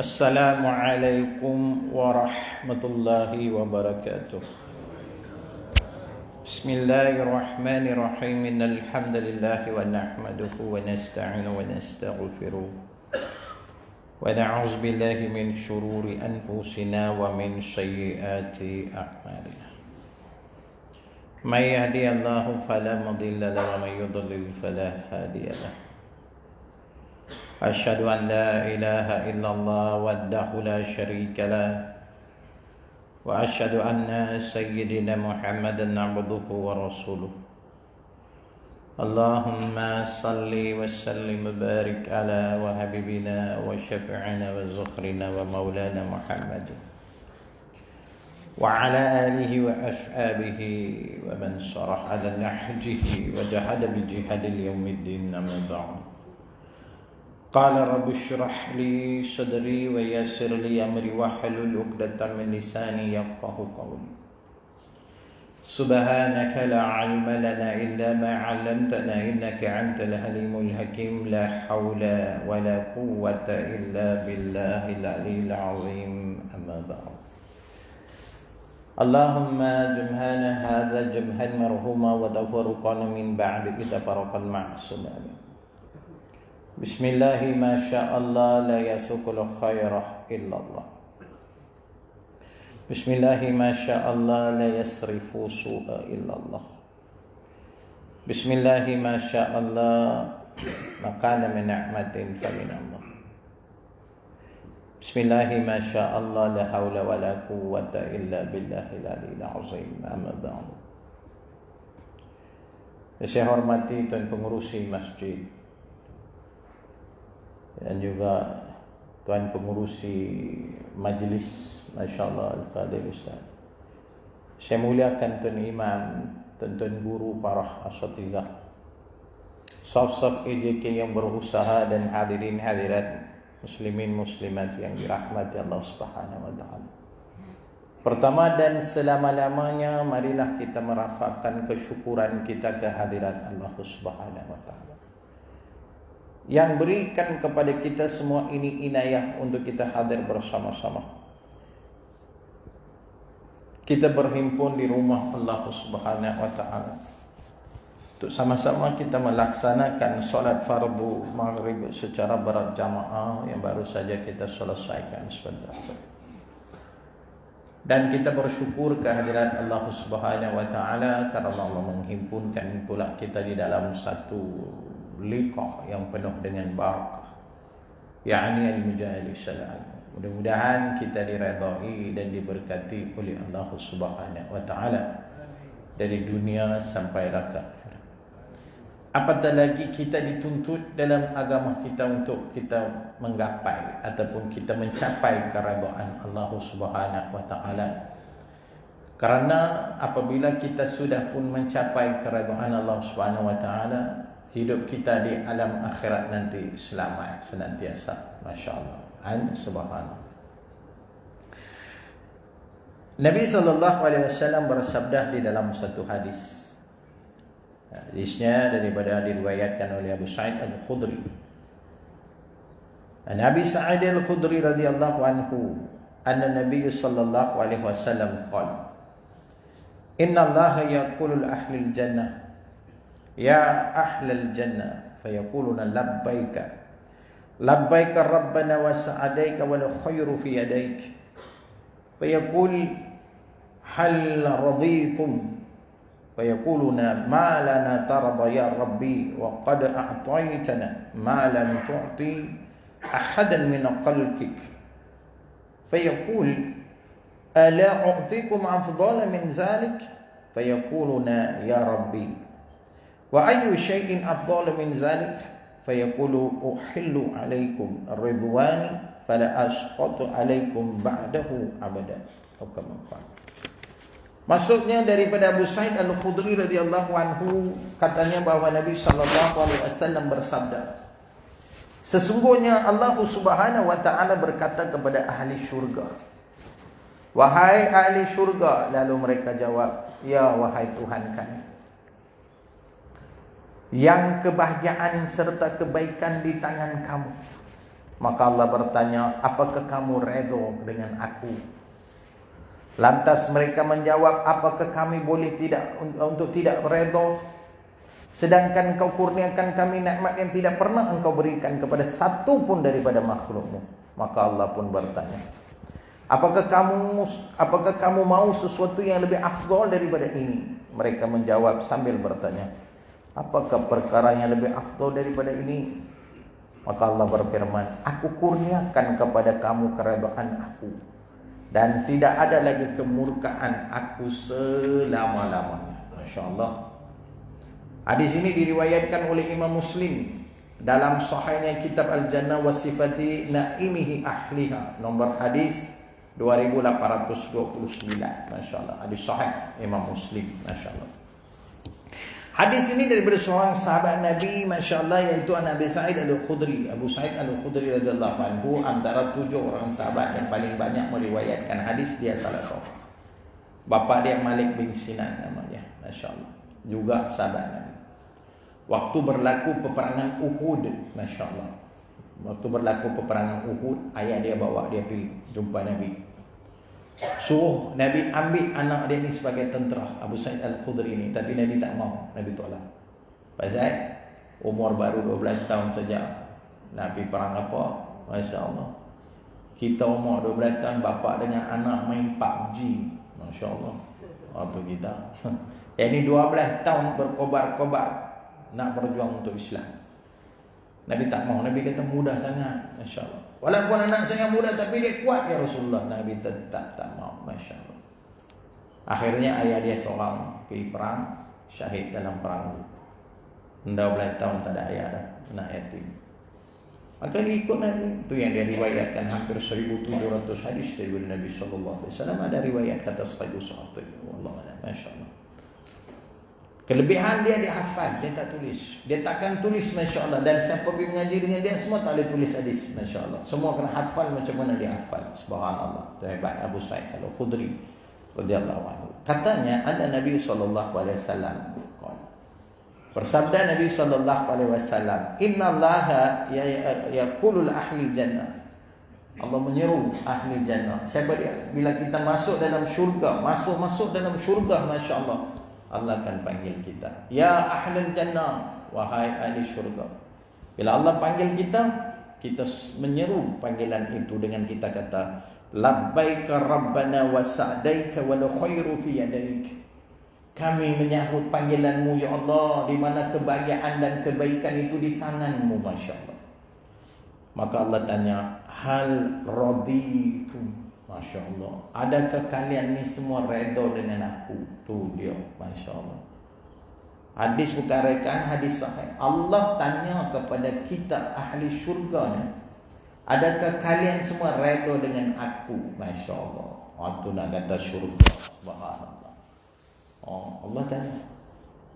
Assalamualaikum warahmatullahi wabarakatuh. Bismillahirrahmanirrahim. Innal hamdalillah wa nahmaduhu wa nasta'inu wa nastaghfiruh. Wa na'udzu billahi min shururi anfusina wa min sayyiati a'malina. May yahdihillahu fala mudilla lahu wa may yudlil fala hadiya lahu. أشهد أن لا إله إلا الله وحده لا شريك له وأشهد أن سيدنا محمدا عبده ورسوله اللهم صل وسلم وبارك على وحبيبنا وشفيعنا وزخرنا ومولانا محمد وعلى آله وأصحابه ومن سار على نهجه وجاهد بجهاد اليوم الدين أما بعد. قال رب اشرح لي صدري ويسر لي أمري واحلل عقدة من لساني يفقهوا قولي سبحانك لا علم لنا إلا ما علمتنا إنك أنت العليم الحكيم لا حول ولا قوة إلا بالله العلي العظيم أما بعد. اللهم جمعنا هذا جمعا مرحوما وتفرقنا من بعد إذا فرق المعصومين. Bismillahi ma sya'allah la yasukul khairah illallah. Bismillahi ma sya'allah la yasrifu su'a illallah. Bismillahi ma sya'allah makana min ni'matin fa min Allah. Bismillahi ma sya'allah la hawla wa la quwwata illa billahil aliyyil azim. Amma ba'du. Saya hormati tuan pengurusi masjid dan juga tuan pengurusi majlis, masya-Allah al-Fadil Ustaz. Saya muliakan tuan imam, tuan guru, para asatizah, saf-saf EJK yang berusaha dan hadirin hadirat muslimin muslimat yang dirahmati Allah Subhanahu wa taala. Pertama dan selama-lamanya marilah kita merafakkan kesyukuran kita kehadirat Allah Subhanahu wa taala yang berikan kepada kita semua ini inayah untuk kita hadir bersama-sama. Kita berhimpun di rumah Allah Subhanahu wa taala untuk sama-sama kita melaksanakan solat fardu maghrib secara berjamaah yang baru saja kita selesaikan sebentar. Dan kita bersyukur kehadirat Allah Subhanahu wa taala karena Allah menghimpunkan pula kita di dalam satu liqah yang penuh dengan barakah, yakni al-majalis al-ilm. Mudah-mudahan kita diredai dan diberkati oleh Allah Subhanahu wa taala dari dunia sampai akhirat. Apatah lagi kita dituntut dalam agama kita untuk kita menggapai ataupun kita mencapai keredaan Allah Subhanahu wa taala. Karena apabila kita sudah pun mencapai keredaan Allah Subhanahu wa taala, hidup kita di alam akhirat nanti selamat senantiasa, masya-Allah. Subhanallah. Nabi SAW bersabda di dalam satu hadis. Hadisnya daripada diriwayatkan oleh Abu Sa'id Al-Khudri. Nabi Sa'id Al-Khudri radhiyallahu anhu, anna Nabi sallallahu alaihi wasallam qala, "Inna Allah yaqulu li ahli al-jannah, ya ahlal jannah, fayaquluna labbaika labbaika rabbana wa sa'adaika wal khairu fi yadaik, fayaqul hal raditum, fayaquluna ma lana tarda ya rabbi wa qad a'taytana ma lam tu'ti ahadan min khalqik, fayaqul ala u'tikum afdala min zalik, fayaquluna ya rabbi wa ayyu syai'in afdalu min zalik, fayaqulu uhillu alaikum ridwani fala asqatu alaikum ba'dahu abada. Maksudnya daripada Abu Sa'id Al-Khudri radhiyallahu anhu, katanya bahwa Nabi sallallahu alaihi wasallam bersabda, sesungguhnya Allah Subhanahu wa taala berkata kepada ahli syurga, wahai ahli syurga, lalu mereka jawab, ya wahai Tuhan kami, yang kebahagiaan serta kebaikan di tangan kamu, Maka Allah bertanya, apakah kamu redha dengan aku? Lantas mereka menjawab, apakah kami boleh untuk tidak redha? Sedangkan engkau kurniakan kami nikmat yang tidak pernah engkau berikan kepada satu pun daripada makhlukmu. Maka Allah pun bertanya, apakah kamu mau sesuatu yang lebih afdal daripada ini? Mereka menjawab sambil bertanya, apakah perkara yang lebih afdal daripada ini? Maka Allah berfirman, aku kurniakan kepada kamu keredaan aku, dan tidak ada lagi kemurkaan aku selama-lamanya. Masya Allah. Hadis ini diriwayatkan oleh Imam Muslim dalam sahihnya kitab Al-Jannah wa sifati naimihi ahliha, nomor hadis 2829. Masya-Allah, hadis sahih Imam Muslim. Masya-Allah. Hadis ini daripada seorang sahabat Nabi, masya-Allah, iaitu Nabi Sa'id Al-Khudri. Abu Sa'id Al-Khudri radhiyallahu anhu antara 7 orang sahabat yang paling banyak meriwayatkan hadis, dia salah seorang. Bapa dia Malik bin Sinan namanya, masya-Allah, juga sahabat Nabi. Waktu berlaku peperangan Uhud, masya Allah, waktu berlaku peperangan Uhud, ayah dia bawa dia pergi jumpa Nabi, suruh Nabi ambil anak dia ni sebagai tentera, Abu Sa'id Al-Khudri ni. Tapi Nabi tak mau, Nabi tolak. Pasal umur baru 12 tahun saja, Nabi perang apa? Masya Allah, kita umur 12 tahun, bapa dengan anak main PUBG, masya Allah. Waktu kita yang ni 12 tahun berkobar-kobar nak berjuang untuk Islam. Nabi tak mau. Nabi kata mudah sangat, masya Allah. Walaupun anak saya muda tapi dia kuat ya Rasulullah. Nabi tetap tak mau, masya Allah. Akhirnya ayah dia seorang pergi perang, syahid dalam perang. 12 tahun tak ada ayah dah, anak yatim. Maka dia ikut Nabi. Itu yang dia riwayatkan hampir 1700 hadis dari Nabi sallallahu alaihi wasallam. Ada riwayat kata sahih sahih. Wallahu a'lam, masya Allah. Kelebihan dia hafal, dia tak tulis. Dia takkan tulis, masya Allah. Dan siapa pergi mengaji dengan dia semua tak boleh tulis hadis, masya Allah. Semua kena hafal macam mana dia hafal. Subhanallah. Hebat Abu Sa'id Al-Khudri radhiyallahu anhu. Katanya ada Nabi sallallahu alaihi wasallam, bersabda Nabi sallallahu alaihi wasallam, innallaha yaqulul ahli jannah. Allah menyeru ahli jannah. Siapa dia? Bila kita masuk dalam syurga, masuk dalam syurga, masya Allah, Allah akan panggil kita, ya ahlul jannah, wahai ahli syurga. Bila Allah panggil kita, kita menyeru panggilan itu dengan kita kata, labbaika rabbana wa sa'daika wal khairu fi yadaik. Kami menyahut panggilanmu ya Allah, di mana kebahagiaan dan kebaikan itu di tanganmu, masya Allah. Maka Allah tanya, hal raditum, masya Allah, adakah kalian ni semua redha dengan aku? Tu dia, masya Allah. Hadis bukan rekaan, hadis sahih. Allah tanya kepada kita ahli syurga ni, adakah kalian semua redha dengan aku? Masya Allah. Waktu nak kata syurga, subhanallah. Allah tanya.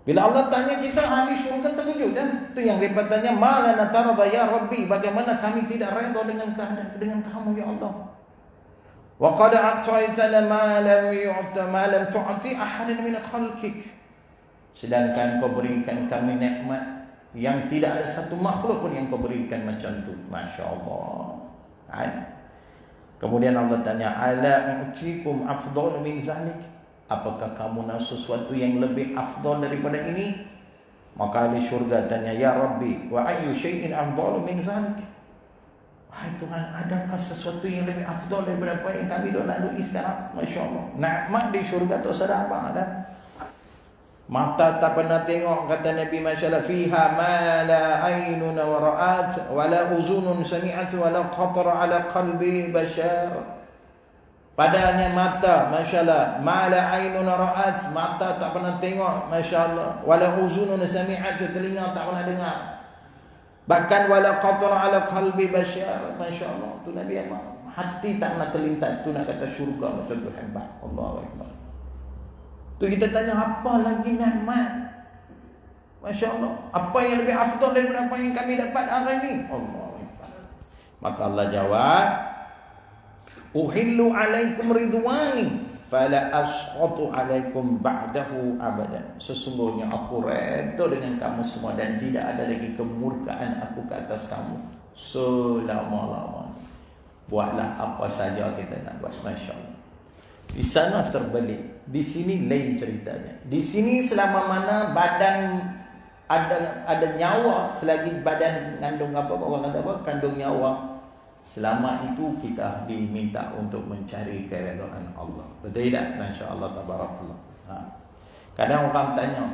Bila Allah tanya kita, ahli syurga terkejut kan? Tu yang mereka tanya, ma lana tarda ya Rabbi, bagaimana kami tidak redha dengan kamu ya Allah? Wa qad a'taytana ma lam tu'ti ahadan min khalqik. Sedangkan kau berikan kami nikmat yang tidak ada satu makhluk pun yang kau berikan macam tu. Masya Allah. Kemudian Allah tanya, ala u'tikum afdal min zalik. Apakah kamu nak sesuatu yang lebih afdal daripada ini? Maka ahli syurga tanya, ya Rabbi, wa ayyu syai'in afdal min zalik. Wahai Tuhan, adakah sesuatu yang lebih afdal daripada apa yang kami dah lalui sekarang? Masya Allah. Nikmat di syurga tu sedap ada. Mata tak pernah tengok, kata Nabi, masya Allah, fiha ma la aynun ra'at wa la uzunun sami'at wa la khatara ala qalbi bashar. Padanya mata, masya Allah, ma la aynun ra'at, mata tak pernah tengok, masya Allah, wa la uzunun sami'at, telinga tak pernah dengar, bahkan wala qatara ala qalbi bashar, masya Allah. Tu Nabi Muhammad, hati tak nak terlintas. Tu nak kata syurga macam tu, hebat. Allahu akbar. Tu kita tanya, apa lagi nikmat? Masya Allah, apa yang lebih afdal daripada apa yang kami dapat hari ini? Allahu akbar. Maka Allah jawab, uhillu alaikum ridwani fala asqatu alaikum ba'dahu abadan. Sesungguhnya aku redha dengan kamu semua dan tidak ada lagi kemurkaan aku ke atas kamu selama-lamanya. Buatlah apa saja kita nak buat, masya-Allah. Di sana terbalik, di sini lain ceritanya. Di sini selama mana badan ada nyawa, selagi badan kandung apa orang kata apa, kandung nyawa, selama itu kita diminta untuk mencari keredaan Allah. Betul tak? Masya-Allah, tabarakallah. Kadang orang tanya,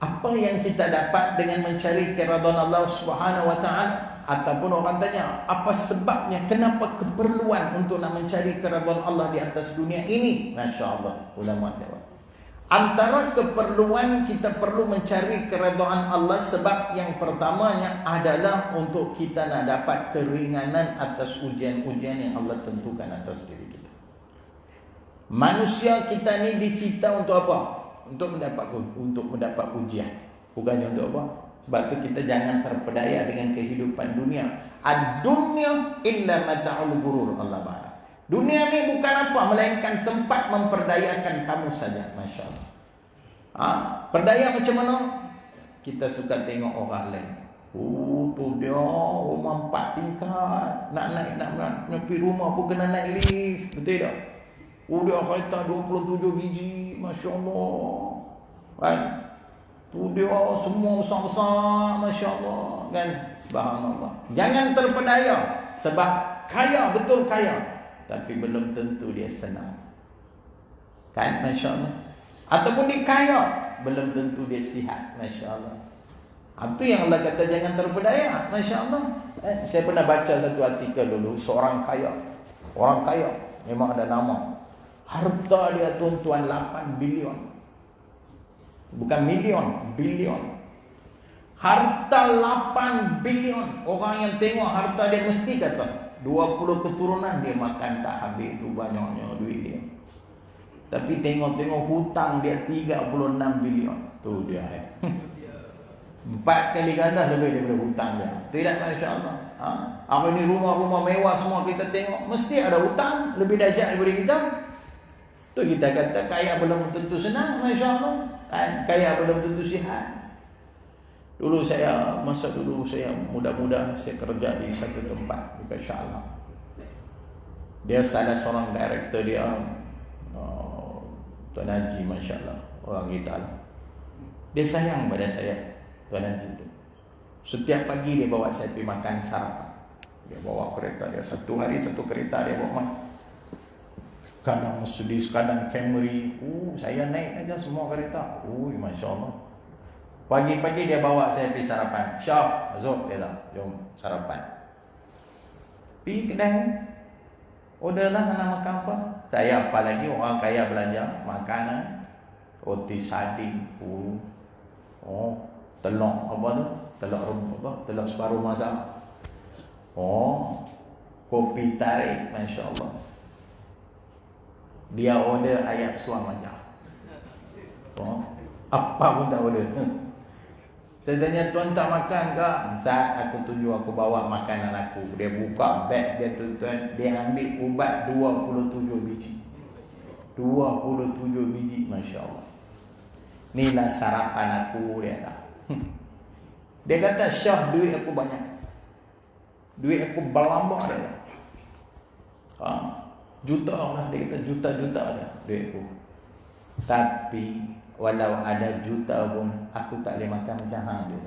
apa yang kita dapat dengan mencari keredaan Allah Subhanahu wa taala? Ataupun orang tanya, apa sebabnya, kenapa keperluan untuk nak mencari keredaan Allah di atas dunia ini? Masya-Allah, ulama jawab. Antara keperluan kita perlu mencari keredaan Allah, sebab yang pertamanya adalah untuk kita nak dapat keringanan atas ujian-ujian yang Allah tentukan atas diri kita. Manusia kita ni dicipta untuk apa? Untuk mendapat ujian. Bukannya untuk apa? Sebab tu kita jangan terpedaya dengan kehidupan dunia. Ad-dunya illa mata'ul ghurur, Allah Ta'ala. Dunia ni bukan apa, melainkan tempat memperdayakan kamu saja. Masya Allah. Perdaya macam mana? Kita suka tengok orang lain. Tu dia rumah 4 tingkat, nak naik nak pergi rumah pun kena naik lift. Betul tak? Dia kereta 27 biji, Masya Allah. Kan? Tu dia semua besar-besar, Masya Allah. Kan? Subhanallah. Jangan terpedaya. Sebab kaya, betul kaya, tapi belum tentu dia senang. Kan? Masya Allah. Ataupun dia kaya, belum tentu dia sihat. Masya Allah. Itu yang Allah kata jangan terpedaya. Masya Allah. Saya pernah baca satu artikel dulu. Seorang kaya, orang kaya, memang ada nama. Harta dia tuan-tuan 8 bilion. Bukan milion, bilion. Harta 8 bilion. Orang yang tengok harta dia mesti kata 20 keturunan dia makan tak habis, tu banyaknya duit dia. Tapi tengok-tengok hutang dia 36 bilion. Tu dia. 4 kali ganda lebih daripada hutang dia. Tidak, Masya Allah. Apa ni rumah-rumah mewah semua kita tengok, mesti ada hutang lebih dahsyat daripada kita. Tu kita kata kaya belum tentu senang, Masya Allah. Kaya belum tentu sihat. Masa dulu saya muda-muda, saya kerja di satu tempat di Shah Alam. Dia salah seorang director dia, Tuan Haji, Masya Allah, orang kita lah. Dia sayang pada saya, Tuan Haji tu. Setiap pagi dia bawa saya pergi makan sarapan. Dia bawa kereta dia, satu hari satu kereta dia bawa makan. Kadang Mercedes, kadang Camry. Saya naik aja semua kereta. Masya Allah. Pagi-pagi dia bawa saya pergi sarapan. Syah, Azul, dia tak, jom sarapan. Pergi kedai. Orderlah nak makan apa. Saya apalagi orang kaya belanja makanan. Roti sardin. Telur apa tu? Telur separuh masak. Kopi tarik, Masya Allah. Dia order ayat suam aja. Apa pun tak order. Saya tanya, tuan tak makan ke? Saat aku tunjuk, aku bawa makanan aku. Dia buka beg dia, tuan, dia ambil ubat 27 biji. 27 biji, Masya Allah. Inilah sarapan aku, dia tak. Dia kata, Syah, duit aku banyak. Duit aku berlambak dia. Juta lah, dia kata juta-juta dah duit aku. Tapi walau ada juta pun aku tak boleh makan macam hang dia.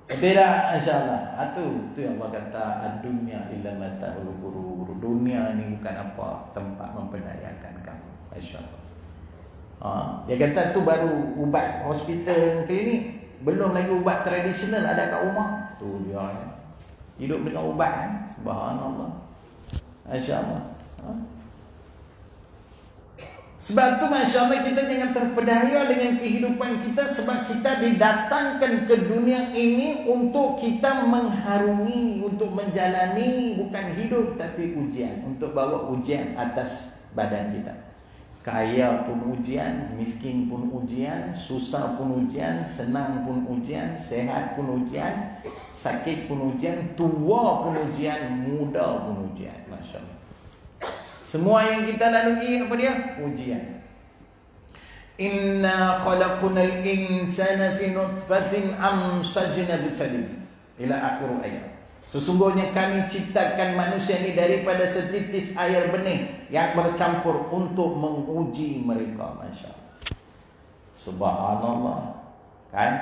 Tidak, insya-Allah. Itu yang Allah kata, ad-dunya illa mata'ul ghurur. Dunia ni bukan apa, tempat memperdayakan kamu. Insya-Allah. Dia kata tu baru ubat hospital klinik, belum lagi ubat tradisional ada kat rumah. Tu dia. Hidup dengan ubat kan? Subhanallah. Masya Allah. Sebab tu Masya Allah kita jangan terpedaya dengan kehidupan kita. Sebab kita didatangkan ke dunia ini untuk kita mengharungi, untuk menjalani bukan hidup tapi ujian. Untuk bawa ujian atas badan kita. Kaya pun ujian, miskin pun ujian, susah pun ujian, senang pun ujian, sehat pun ujian, sakit pun ujian, tua pun ujian, muda pun ujian. Masya Allah. Semua yang kita lalui apa dia? Ujian. Inna khalaqnal insana fi nutfatin amsajna bitali. Ila akhir ayat. Sesungguhnya kami ciptakan manusia ini daripada setitis air benih yang bercampur untuk menguji mereka. Masya Allah. Subhanallah. Kan?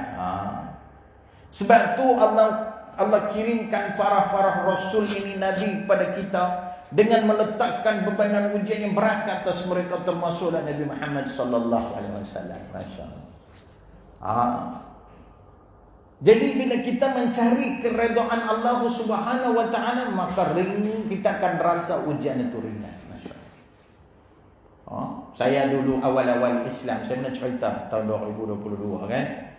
Sebab tu Allah kirimkan para rasul ini, nabi pada kita dengan meletakkan bebanan ujian yang berat ke atas mereka, termasuklah Nabi Muhammad sallallahu alaihi wasallam. Masya Allah. Jadi bila kita mencari keredaan Allah Subhanahu wa taala, maka kita akan rasa ujian itu ringan. Masya-Allah. Saya dulu awal-awal Islam, saya pernah cerita tahun 2022 kan.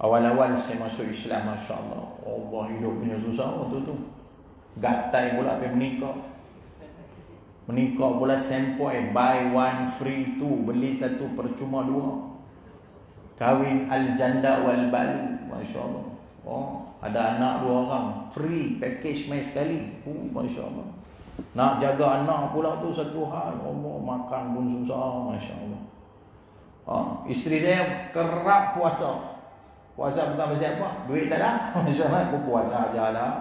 Awal-awal saya masuk Islam, masya-Allah. Allah hidupnya susah waktu tu. Gatai pula pergi menikah. Menikah pula sempoi, buy one free two, beli satu percuma dua. Kahwin al-janda wal-balu, masya-Allah. Ada anak 2 orang, free package mai sekali. Masya-Allah. Nak jaga anak pula tu satu hal. Allah, makan pun susah, masya-Allah. Isteri saya kerap puasa. Puasa bukan pasal apa? Duit tak ada. Masya-Allah, aku puasa ajalah.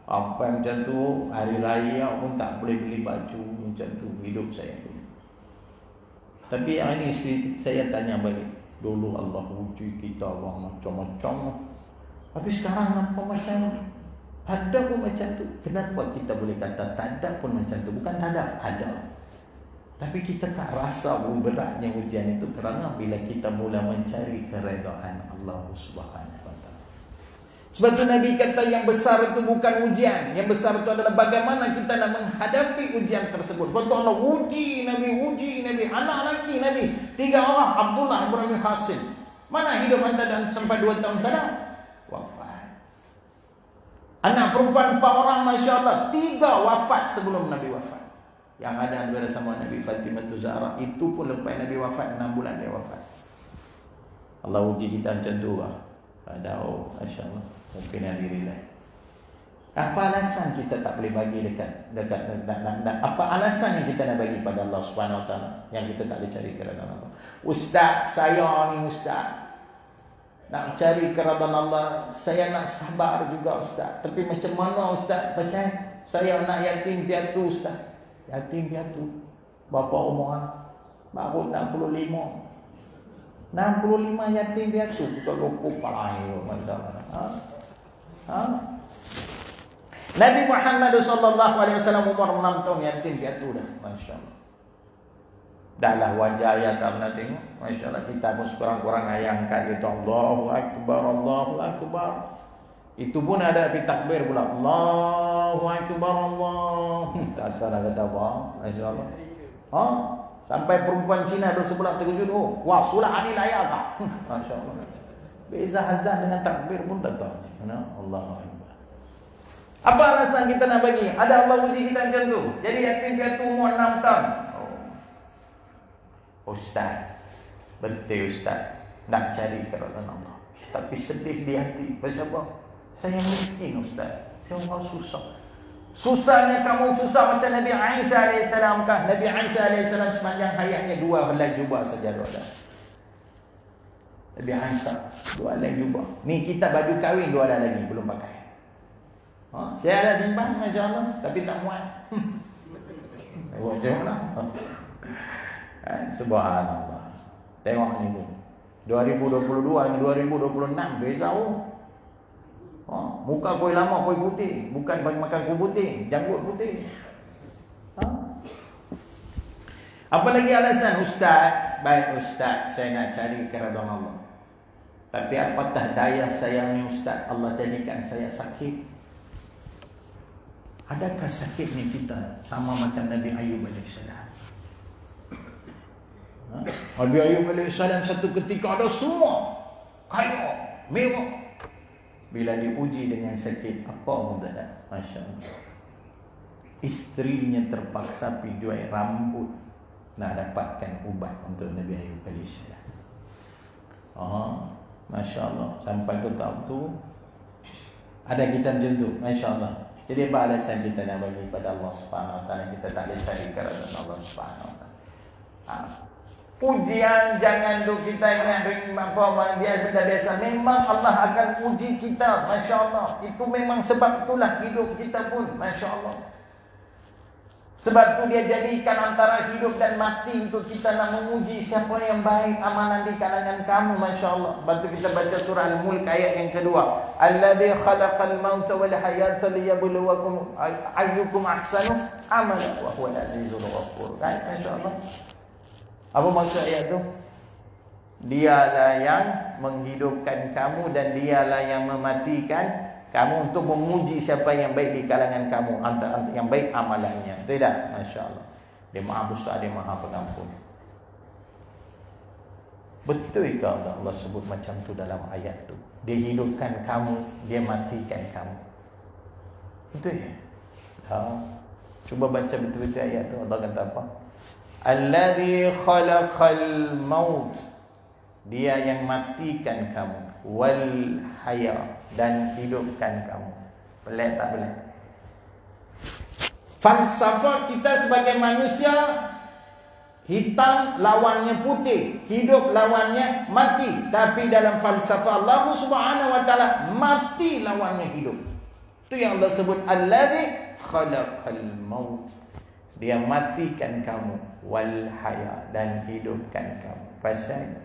Apa macam tu, hari raya pun tak boleh beli baju, macam tu hidup saya tu. Tapi yang ini isteri saya tanya balik, dulu Allah uji kita Allah macam-macam, tapi sekarang nampak macam tak ada pun macam tu. Kenapa kita boleh kata tak ada pun macam tu? Bukan tak ada, ada. Tapi kita tak rasa pun beratnya ujian itu, kerana bila kita mula mencari keredaan Allah Subhanahu wa taala. Sebab tu Nabi kata yang besar itu bukan ujian, yang besar itu adalah bagaimana kita nak menghadapi ujian tersebut. Sebab tu Allah uji Nabi, anak lelaki Nabi 3 orang, Abdullah Ibrahim Qasim. Mana hidup antara sampai 2 tahun tak ada? Wafat. Anak perempuan 4 orang, masya-Allah, 3 wafat sebelum Nabi wafat. Yang ada antara sama Nabi Fatimah Zahra, itu pun lepas Nabi wafat 6 bulan dia wafat. Allah uji kita macam tu lah. Ada masya-Allah. Mungkin yang dirilah. Apa alasan kita tak boleh bagi dekat apa alasan yang kita nak bagi pada Allah Subhanahu Wa Taala yang kita tak boleh cari keredaan Allah? Ustaz, saya ni ustaz nak cari keredaan Allah, saya nak sabar juga ustaz. Tapi macam mana ustaz? Pasal saya nak yatim piatu ustaz. Yatim piatu. Bapa umur baru 65. 65 yatim piatu, betul loko palai mana. Nabi Muhammad sallallahu alaihi wasallam umur 6 tahun yatim piatu dah, masya-Allah. Dahlah wajah ayat tak pernah tengok, masya-Allah. Kita pun kurang-kurang ayangkan itu Allahu akbar, Allahu akbar. Itu pun ada takbir pula, Allahu akbar, Allah. Tak tahu nak kata apa, masya-Allah. Sampai perempuan Cina duduk sebelah terkejut, wah sulah ni layak kah? Masya-Allah. Beza azan dengan takbir pun tak tahu. Allahu akbar. Apa alasan kita nak bagi? Ada Allah uji kita macam tu. Jadi yatim piatu umur 6 tahun. Ustaz, betul ustaz, nak cari keredaan Allah, tapi sedih di hati. Pasal apa? Saya miskin ustaz, saya orang susah. Susahnya kamu susah macam Nabi Isa alaihissalam kah? Nabi Isa alaihissalam sepanjang hayatnya 2 helai jubah saja ada. Nabi Isa 2 helai jubah. Ni kita baju kahwin 2 ada lagi belum pakai. Saya ada simpan, masya-Allah, tapi tak muat. Buat macam mana? Subhanallah. Tengok ni pun 2022 dengan 2026 beza. Muka koi lama koi putih, bukan bagi makan koi putih, janggut putih. Apa lagi alasan? Ustaz, baik ustaz, saya nak cari keredaan Allah. Tapi apatah daya sayangnya ustaz, Allah jadikan saya sakit. Adakah sakitnya kita sama macam Nabi Ayub alaihissalam? Nabi Ayub alaihissalam satu ketika ada semua kaya, mewah. Bila diuji dengan sakit, apa mudarat? Masya-Allah. Isterinya terpaksa pergi jual rambut nak dapatkan ubat untuk Nabi Ayub alaihissalam. Masya-Allah. Sampai ke tahap tu ada kita macam tu, masya-Allah. Jadi apa alasan kita nak bagi pada Allah Subhanahu Wa Taala? Kita tak boleh cari keredaan Allah Subhanahu Wa Taala. Ujian jangan duk kita ingat apa dia benda biasa. Memang Allah akan uji kita, masya-Allah. Itu memang sebab itulah hidup kita pun, masya-Allah. Sebab tu dia jadikan antara hidup dan mati untuk kita nak menguji siapa yang baik amalan di kalangan kamu, masya-Allah. Lepas tu kita baca surah Al-Mulk ayat yang kedua. Alladzi khalaqal mauta wal hayata liyabluwakum ayyukum ahsanu amala wa huwal azizul ghafur. Kan, masya-Allah. Apa maksud ayat tu? Dialah yang menghidupkan kamu dan dialah yang mematikan kamu untuk menguji siapa yang baik di kalangan kamu, antara yang baik amalannya. Tidak, masya-Allah. Dia Maha Besar, dia Maha Pengampun. Betul ke Allah sebut macam tu dalam ayat tu? Dia hidupkan kamu, dia matikan kamu. Betul ya? Cuba baca betul-betul ayat tu. Allah kata apa? Alladzi khalaqal maut, dia yang matikan kamu, wal haya, dan hidupkan kamu. Pelik tak pelik? Falsafah kita sebagai manusia, hitam lawannya putih, hidup lawannya mati. Tapi dalam falsafah Allah Subhanahu wa taala, mati lawannya hidup. Itu yang Allah sebut alladzi khalaqal maut. Dia matikan kamu, wal haya, dan hidupkan kamu. Pasal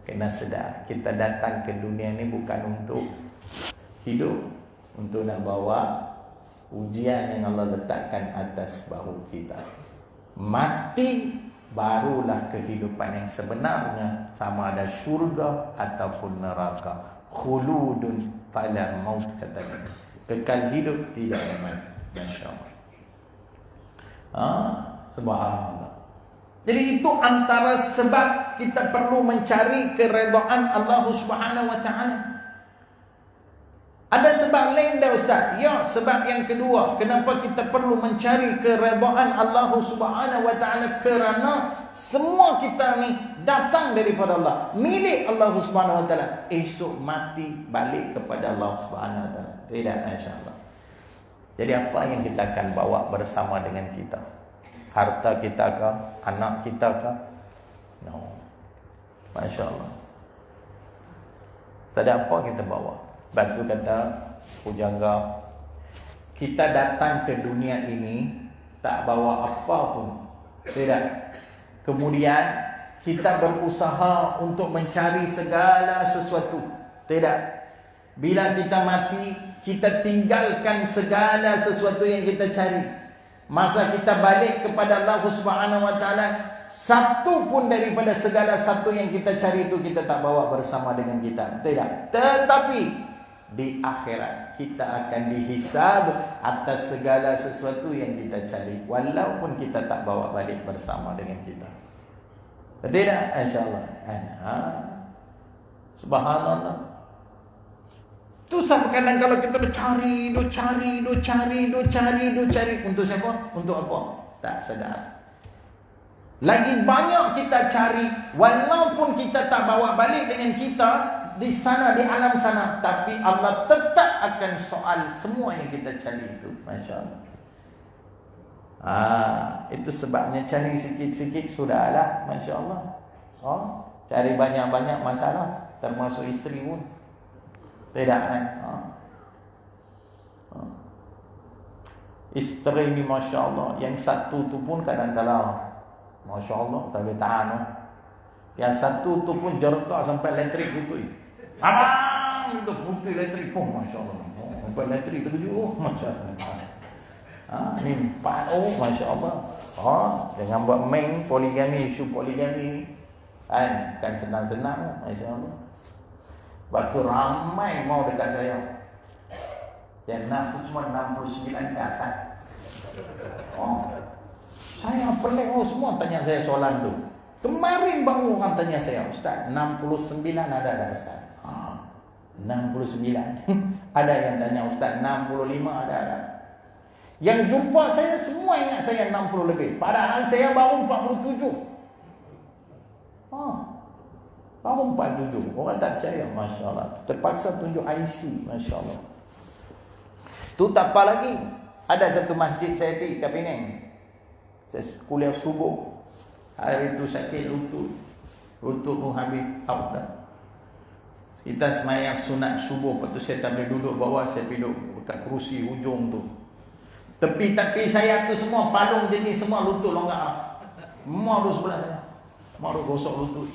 kena sedar, kita datang ke dunia ni bukan untuk hidup, untuk nak bawa ujian yang Allah letakkan atas bahu kita. Mati barulah kehidupan yang sebenarnya, sama ada syurga ataupun neraka. Khuludun fala maut, katanya. Kekal hidup, tidak ada mati. Masya-Allah. Subhanallah. Jadi itu antara sebab kita perlu mencari keredaan Allah Subhanahu wa taala. Ada sebab lain dah Ustaz? Ya, sebab yang kedua, kenapa kita perlu mencari keredaan Allah Subhanahu wa taala, kerana semua kita ni datang daripada Allah, milik Allah Subhanahu wa taala. Esok mati balik kepada Allah Subhanahu wa taala. Tidak, insya-Allah. Jadi apa yang kita akan bawa bersama dengan kita? Harta kita ke? Anak kita ke? No. Masya-Allah. Tak ada apa kita bawa. Lepas tu kata pujangga, kita datang ke dunia ini tak bawa apa pun. Tidak. Kemudian kita berusaha untuk mencari segala sesuatu. Tidak. Bila kita mati, kita tinggalkan segala sesuatu yang kita cari. Masa kita balik kepada Allah Subhanahu wa taala, satu pun daripada segala satu yang kita cari itu kita tak bawa bersama dengan kita. Tidak. Tetapi di akhirat kita akan dihisab atas segala sesuatu yang kita cari, walaupun kita tak bawa balik bersama dengan kita. Tidak, insya-Allah. Subhanallah. Tu sampai kadang kalau kita cari untuk siapa? Untuk apa? Tak sedar. Lagi banyak kita cari, walaupun kita tak bawa balik dengan kita di sana, di alam sana, tapi Allah tetap akan soal semua yang kita cari itu. Masya-Allah. Itu sebabnya cari sikit-sikit sudahlah, masya-Allah. Cari banyak-banyak masalah, termasuk isteri pun. Tidak kan? Isteri ni masya-Allah, yang satu tu pun kadang-kadang masya-Allah tak boleh tahan. Yang satu tu pun jerkak sampai elektrik putih. Abang itu putih elektrik pun masya-Allah. Sampai elektrik terkejut, masya-Allah. Ni 4 masya-Allah. Jangan buat main poligami, isu poligami kan senang-senang, masya-Allah. Waktu ramai mau dekat saya, yang nak cuma 69 ke atas. Saya pelik, semua tanya saya soalan tu. Kemarin baru orang tanya saya, Ustaz, 69 ada dah Ustaz? 69. Ada yang tanya Ustaz, 65 ada. Yang jumpa saya semua ingat saya 60 lebih, padahal saya baru 47. Baru 47. Orang tak percaya, masya-Allah. Terpaksa tunjuk IC, masya-Allah. Tu tak apa lagi. Ada satu masjid saya pergi ke Penang. Saya kuliah subuh. Hari tu sakit lutut. Lutut pun habis out dah. Kita semayang sunat subuh, lepas tu saya tak boleh duduk bawah, saya duduk dekat kerusi hujung tu. Tepi-tepi saya tu semua palung jenis semua lutut longgar lah. Semua tu sebelah saya. Semua tu gosok lutut.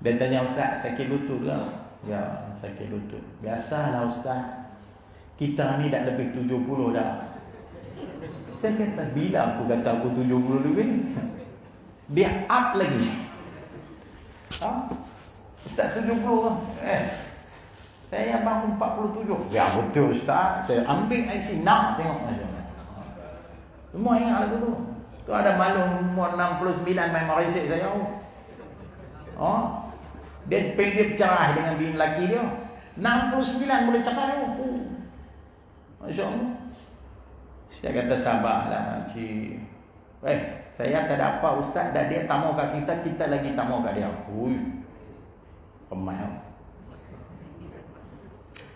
Dia tanya, Ustaz, sakit lutut ke? Ya, sakit lutut. Biasalah Ustaz, kita ni dah lebih 70 dah. Saya kata, bila aku kata aku 70 lebih? Dia up lagi. Ustaz 70 lah. Saya bangun 47. Ya betul Ustaz. Saya ambil IC nak tengok macam mana. Semua ingat lagu tu. Tu ada malum umur 69 main merisik saya. Dia bercerai dengan bini lelaki dia. 69 boleh cerai. Masya Allah. Saya kata sabarlah makcik. Saya tak ada apa Ustaz. Dan dia tamu kat kita, kita lagi tamu kat dia. Kemau.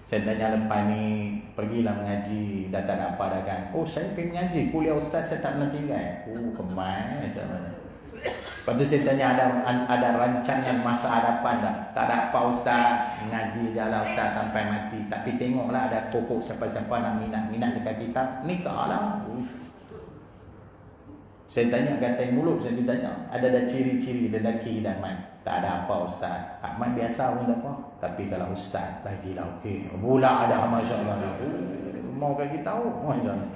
Saya tanya lepas ni, pergilah mengaji, dah tak ada apa dah kan. Saya pergi mengaji, kuliah Ustaz saya tak pernah tinggal. Kemau macam mana. Lepas tu saya tanya, ada rancangan masa hadapan dah? Tak ada apa Ustaz, mengaji je lah Ustaz sampai mati. Tapi tengoklah ada pokok siapa-siapa nak minat dekat kita, nikah lah. Saya tanya kata mulut, saya ditanya, ada ciri-ciri lelaki idaman? Tak ada apa Ustaz. Ahmad biasa pun tak apa. Tapi kalau Ustaz lagilah okey. Pula ada masya-Allah. Mau bagi tahu macam mana.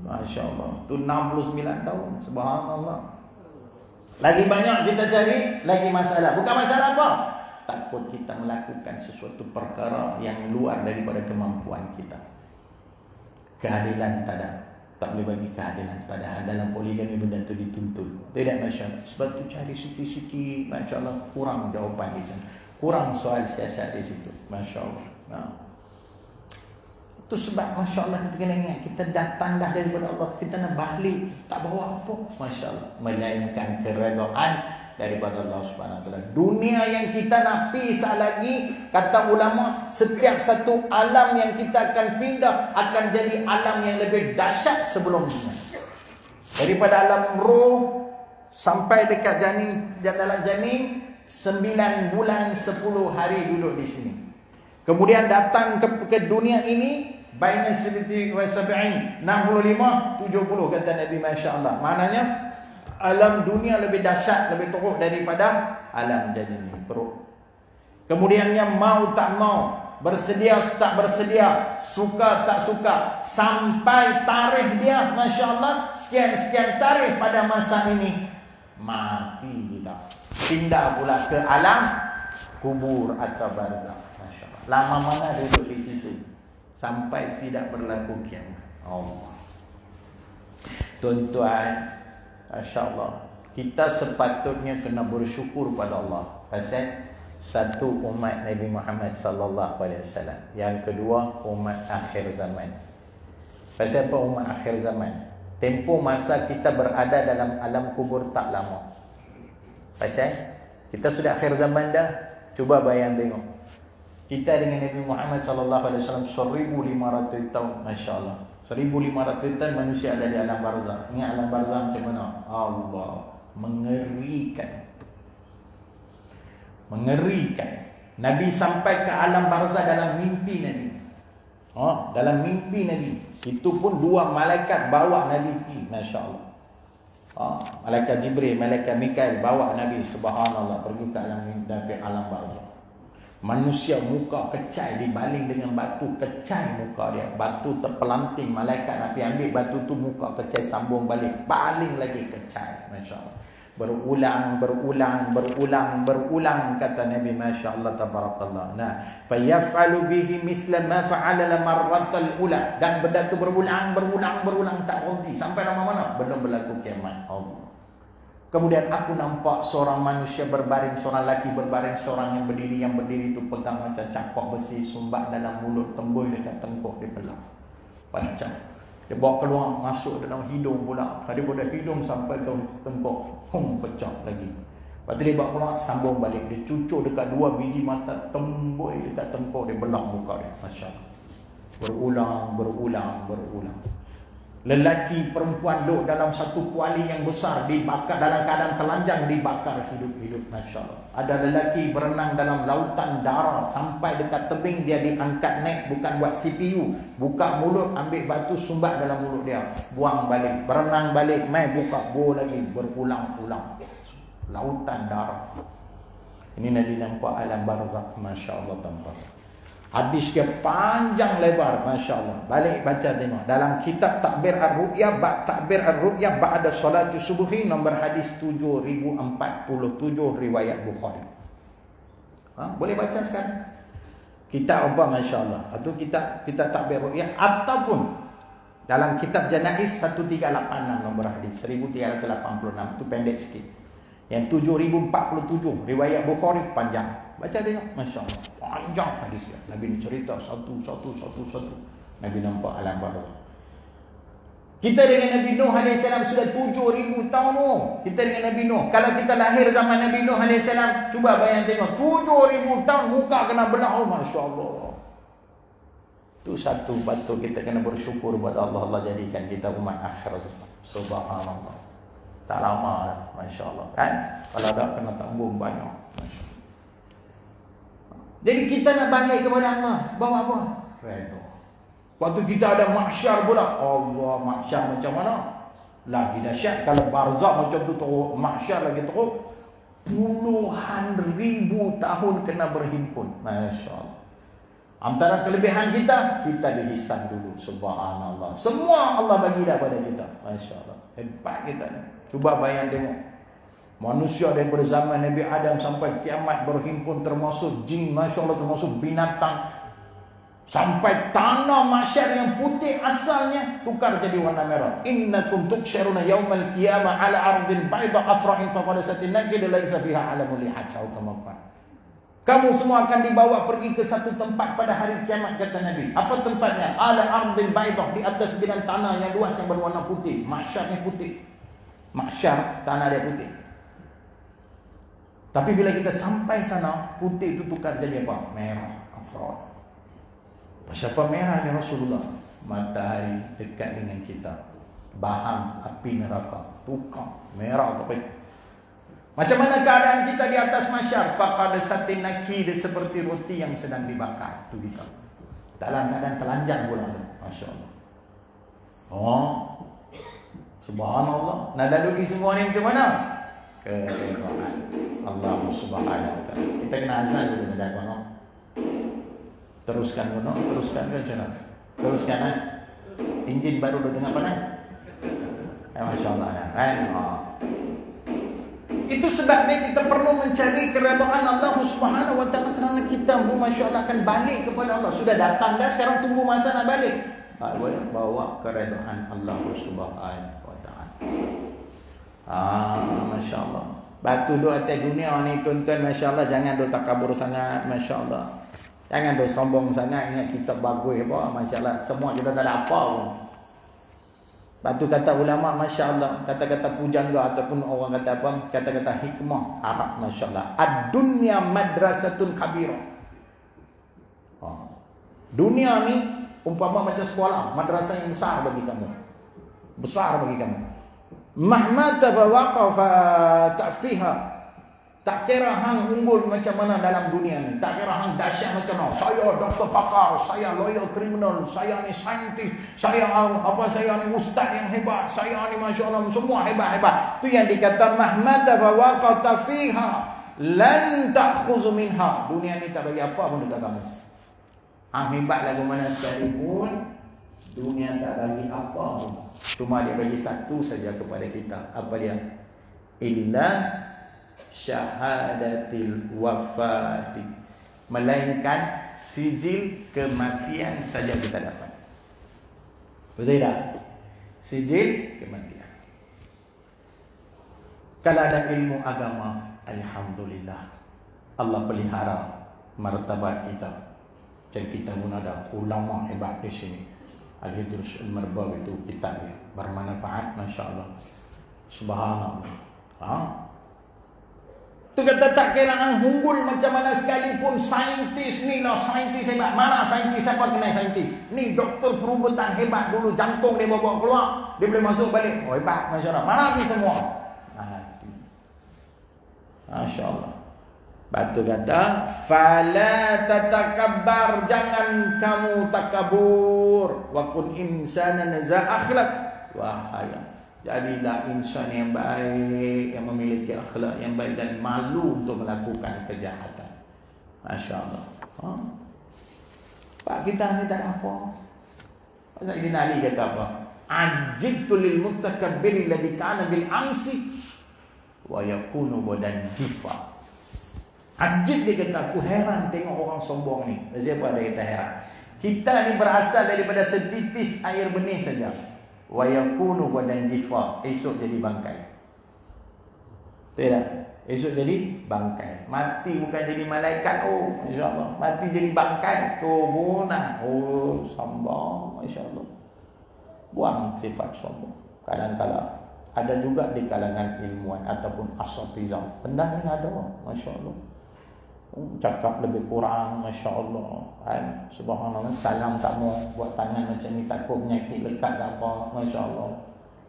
Masya-Allah. Tu 69 tahun. Subhanallah. Lagi banyak kita cari, lagi masalah. Bukan masalah apa? Takut kita melakukan sesuatu perkara yang luar daripada kemampuan kita. Keadilan tak ada. Tak boleh bagi keadilan. Padahal dalam poligami benda itu dituntut. Tidak Masya Allah. Sebab tu cari sikit-sikit. Masya Allah. Kurang jawapan di sana. Kurang soal siasat di situ. Masya Allah. Itu sebab Masya Allah kita kena ingat. Kita datang dah daripada Allah. Kita nak balik. Tak bawa apa. Masya Allah. Melainkan keredaan daripada Allah Subhanahu Wa Taala. Dunia yang kita nak pergi saat lagi, kata ulama, setiap satu alam yang kita akan pindah akan jadi alam yang lebih dahsyat sebelumnya. Daripada alam roh sampai dekat dalam janin 9 bulan 10 hari duduk di sini. Kemudian datang ke dunia ini baina 70 65 70 kata Nabi masya-Allah. Maknanya alam dunia lebih dahsyat, lebih teruk daripada alam janin ini, perut. Kemudiannya mau tak mau, bersedia tak bersedia, suka tak suka, sampai tarikh dia, Masya Allah, sekian-sekian tarikh pada masa ini, mati kita. Pindah pula ke alam kubur atau barzakh. Masya Allah. Lama mana duduk di situ? Sampai tidak berlaku kiamat. Allah. Tuan-tuan, Masya Allah, kita sepatutnya kena bersyukur pada Allah pasal satu umat Nabi Muhammad sallallahu alaihi wasallam, yang kedua umat akhir zaman. Pasal apa umat akhir zaman? Tempoh masa kita berada dalam alam kubur tak lama. Pasal kita sudah akhir zaman dah. Cuba bayang tengok. Kita dengan Nabi Muhammad sallallahu alaihi wasallam 1500 tahun, masya-Allah. 1500 tahun manusia ada di alam barzakh. Ingat alam barzakh macam mana? Allah, mengerikan. Mengerikan. Nabi sampai ke alam barzakh dalam mimpi Nabi. Dalam mimpi Nabi. Itu pun dua malaikat bawa Nabi pergi, masya-Allah. Malaikat Jibril, malaikat Mikail bawa Nabi, subhanallah, pergi ke alam barzakh. Manusia muka kecai dibaling dengan batu, kecai muka dia. Batu terpelanting, malaikat Nabi ambil batu tu, muka kecai, sambung balik, baling lagi kecai. Masya-Allah. Berulang kata Nabi, masya-Allah tabarakallah. Nah, fayaf'alu bihi misla ma fa'ala marratal ula. Dan benda tu berulang tak berhenti sampai lama mana? Belum berlaku kiamat. Allah. Kemudian aku nampak seorang manusia berbaring, seorang lelaki berbaring, seorang yang berdiri itu pegang macam cakok besi, sumbat dalam mulut, tembus dekat tengkuk dia belah. Panjang. Dia bawa keluar, masuk dalam hidung pula. Daripada hidung sampai ke tengkuk, pecah lagi. Lepas tu dia bawa keluar, sambung balik. Dia cucuk dekat dua biji mata, tembus dekat tengkuk dia, belah muka dia. Masya-Allah. Berulang. Lelaki perempuan duduk dalam satu kuali yang besar, dibakar dalam keadaan telanjang, dibakar hidup-hidup. Masya Allah. Ada lelaki berenang dalam lautan darah sampai dekat tebing, dia diangkat naik, bukan buat CPU, buka mulut, ambil batu sumbat dalam mulut dia, buang balik, berenang balik, mai buka bowl lagi, berulang-ulang. Lautan darah. Ini Nabi nampak alam barzakh. Masya Allah tampak. Hadis dia panjang lebar, Masya Allah. Balik baca tengok dalam kitab Takbir Ar-Ru'yah, bab Takbir Ar-Ru'yah ba'da solat subuhi, nombor hadis 7047, riwayat Bukhari. Boleh baca sekarang. Kitab apa, Masya Allah. Atau kitab Takbir Ru'yah, ataupun dalam kitab Janaiz 1386, nombor hadis 1386. Itu pendek sikit. Yang 7047, riwayat Bukhari, panjang. Baca tengok, Masya Allah, panjang hadis dia. Nabi cerita satu. Nabi nampak alam barzakh. Kita dengan Nabi Nuh AS sudah 7,000 tahun. Kita dengan Nabi Nuh. Kalau kita lahir zaman Nabi Nuh AS, cuba bayang tengok, 7,000 tahun muka kena belah. Masya Allah. Itu satu patut kita kena bersyukur kepada Allah. Allah jadikan kita umat akhir zaman. Subhanallah. Tak lama dah, Masya Allah. Kan? Kalau tak kena tanggung banyak. Masya Allah. Jadi kita nak balik kepada Allah, bawa apa? Redha. Waktu kita ada mahsyar pula, Allah, mahsyar macam mana? Lagi dahsyat. Kalau barzakh macam tu teruk, mahsyar lagi teruk. Puluhan ribu tahun kena berhimpun. Masya Allah. Antara kelebihan kita dihisab dulu. Subhanallah. Semua Allah bagi dah pada kita. Masya Allah. Hebat kita ni. Cuba bayang tengok. Manusia daripada zaman Nabi Adam sampai kiamat berhimpun, termasuk jin, Masya Allah, termasuk binatang, sampai tanah mahsyar yang putih asalnya tukar jadi warna merah. Innakum tuksyaruna yaumal qiyamah ala ardin baydha afra'in faqadasatin nakid laisa fiha alamul lihatsau kama. Kamu semua akan dibawa pergi ke satu tempat pada hari kiamat, kata Nabi. Apa tempatnya? Ala ardin baydha, di atas bidang tanah yang luas yang berwarna putih. Mahsyarnya putih. Mahsyar tanah dia putih. Tapi bila kita sampai sana, putih itu tukar jadi apa? Merah, afrod. Siapa merah ya Rasulullah? Matahari dekat dengan kita, bahan api neraka, tukar merah tapi. Macam mana keadaan kita di atas mahsyar? Faqadasatin nakid, seperti roti yang sedang dibakar. Itu kita dalam keadaan telanjang pula. Masya Allah. Oh, subhanallah. Nak lalu semua ni macam mana? Keridhaan Allah Subhanahu wa taala. Kita kena azan dulu dah kono. Teruskan kono, teruskan ke macam mana? Teruskan kan? Enjin baru dah tengah panas. Masya-Allah kan? Itu sebabnya kita perlu mencari keredaan Allah Subhanahu wa taala, kerana kita masya-Allah akan balik kepada Allah. Sudah datang dah, sekarang tunggu masa nak balik. Boleh bawa keredaan Allah Subhanahu wa taala. Masya Allah. Batu duk atas dunia ni tuan-tuan, Masya Allah, jangan duk takabur sangat, Masya Allah. Jangan duk sombong sangat, ingat kita bagus apa, Masya Allah. Semua kita tak ada apa pun. Batu kata ulama, Masya Allah, kata-kata pujangga ataupun orang kata apa, kata-kata hikmah Arab, Masya Allah. Ad-dunya madrasatun kabirah. Dunia ni umpama macam sekolah, madrasah yang besar bagi kamu. Besar bagi kamu. Mahmata fa waqafa ta'fiha. Tak kira hang unggul macam mana dalam dunia ni, tak kira hang dahsyat macam mana, saya doktor pakar, saya lawyer kriminal, saya ni saintis, saya saya ni ustaz yang hebat, saya ni masya-Allah semua hebat-hebat. Tu yang dikata mahmata fa waqata fiha lan ta'khudh minha. Dunia ni tak bagi apa pun dekat kamu. Hang hebat lagu mana sekalipun, dunia tak bagi apa pun. Cuma dia bagi satu saja kepada kita. Apa dia? Illa syahadatil wafati. Melainkan sijil kematian saja kita dapat. Betul tak? Sijil kematian. Kalau ada ilmu agama, alhamdulillah, Allah pelihara martabat kita. Dan kita pun ada ulama hebat di sini. Al-Hidrus Al-Marbab itu kitab dia, bermanfaat, Masya Allah. Subhanallah. Tu kata tak kira hang unggul macam mana sekalipun, saintis ni lah saintis hebat. Mana saintis, siapa kenal saintis? Ni doktor perubatan hebat dulu, jantung dia bawa keluar, dia boleh masuk balik. Oh hebat, masya-Allah. Mana ni semua? Mati. Masya-Allah. Batu kata, fala tatakabbar, jangan kamu takabur. Wa kun insanan za akhlaq. Wahai, jadilah insan yang baik, yang memiliki akhlak yang baik dan malu untuk melakukan kejahatan. Masya-Allah. Pak kita ni tak ada apa. Sayyidina Ali kata apa? Ajibtu lil mutakabbir alladhi kana bil amsi wa yakunu badan jifa. Ajib, dia kata, aku heran tengok orang sombong ni. Siapa ada kata heran? Kita ni berasal daripada setitis air benih saja. Wa yakunu badan jifa, esok jadi bangkai. Tidak, esok jadi bangkai. Mati bukan jadi malaikat. Oh, insya-Allah. Mati jadi bangkai, tubuhna. Oh, sombong, insya-Allah. Buang sifat sombong. Kadang-kadang ada juga di kalangan ilmuwan ataupun asatizah. Benda ni ada, masya-Allah. Cakap lebih kurang, Masya Allah kan? Subhanallah, salam tak mau, buat tangan macam ni, takut penyakit lekat ke apa, Masya Allah.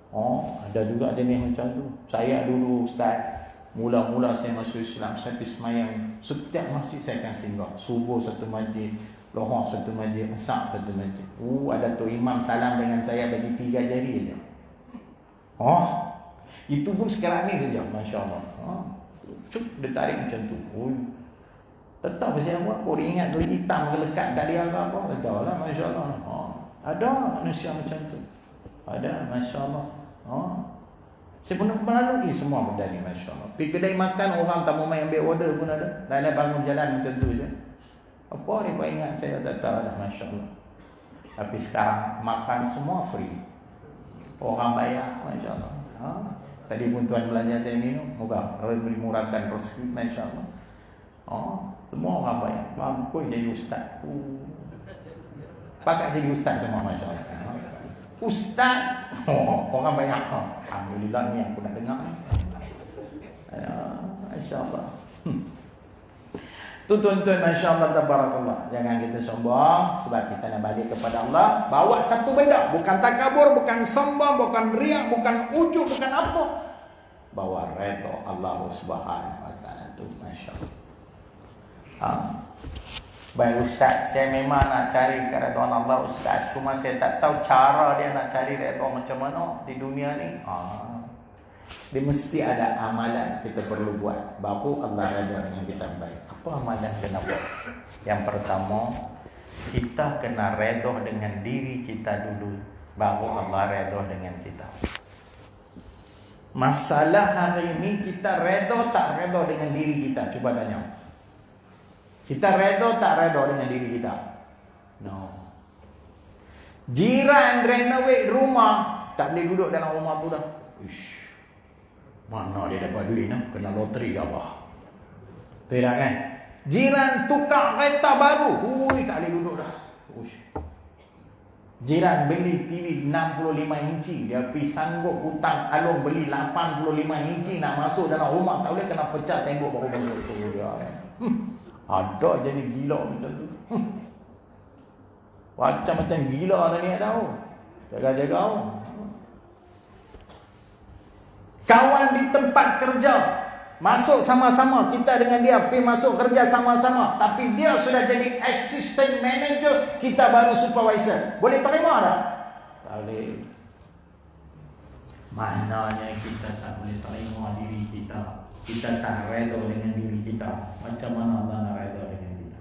Oh, ada juga jenis macam tu. Saya dulu Ustaz, mula-mula saya masuk Islam, saya pergi semayang, setiap masjid saya akan singgah. Subuh satu masjid, lohar satu masjid, asar satu masjid. Ada tu imam salam dengan saya bagi 3 jari je. Oh, itu pun sekarang ni saja, Masya Allah. Dia tarik macam tu. Tak tahu pasal apa. Orang ingat dia hitam ke lekat kat dia ke apa. Tak tahu lah, Masya Allah. Ada manusia macam tu. Ada, Masya Allah. Saya pun melalui semua benda ni, Masya Allah. Pergi kedai makan, orang tak mau main ambil order pun ada. Lain-lain bangun jalan macam tu je. Apa ni kau ingat, saya tak tahu lah, Masya Allah. Tapi sekarang makan semua free. Orang bayar, Masya Allah. Tadi pun tuan belanja saya minum, murahkan rezeki, Masya Allah. Semua orang bayar. Mampu jadi ustaz. Pakat jadi ustaz semua, Masya Allah. Ustaz, orang bayar. Alhamdulillah, ni aku nak dengar ni. Masya Allah. Tu tuan-tuan, Masya Allah, tabarakallah. Jangan kita sombong, sebab kita nak balik kepada Allah. Bawa satu benda, bukan takabur, bukan sombong, bukan riak, bukan ujub, bukan apa. Bawa redha Allah Subhanahu wa taala. Tu Masya Allah. Baik Ustaz, saya memang nak cari keredaan Allah Ustaz, cuma saya tak tahu cara dia nak cari redha macam mana di dunia ni. Dia mesti ada amalan kita perlu buat, baru Allah redha dengan kita baik. Apa amalan kena buat? Yang pertama, kita kena redha dengan diri kita dulu, baru Allah redha dengan kita. Masalah hari ini, kita redha tak redha dengan diri kita? Cuba tanya. Kita redha tak redha dengan diri kita? No. Jiran renovate rumah, tak boleh duduk dalam rumah tu dah. Ish, mana dia dapat duit nak? Kena loteri ke apa? Tidak kan? Jiran tukar kereta baru, tak boleh duduk dah. Uish. Jiran beli TV 65 inci, dia pergi sanggup hutang alung beli 85 inci, nak masuk dalam rumah tak boleh, kena pecah tembok baru masuk tu dia kan. Ada jadi gila macam tu. Macam gila lah ni ada. Jaga-jaga. Kawan di tempat kerja, masuk sama-sama, kita dengan dia pergi masuk kerja sama-sama, tapi dia sudah jadi assistant manager, kita baru supervisor. Boleh terima tak? Tak boleh. Maknanya kita tak boleh terima diri kita. Kita tak redha dengan diri kita. Macam mana Allah nak redha dengan kita?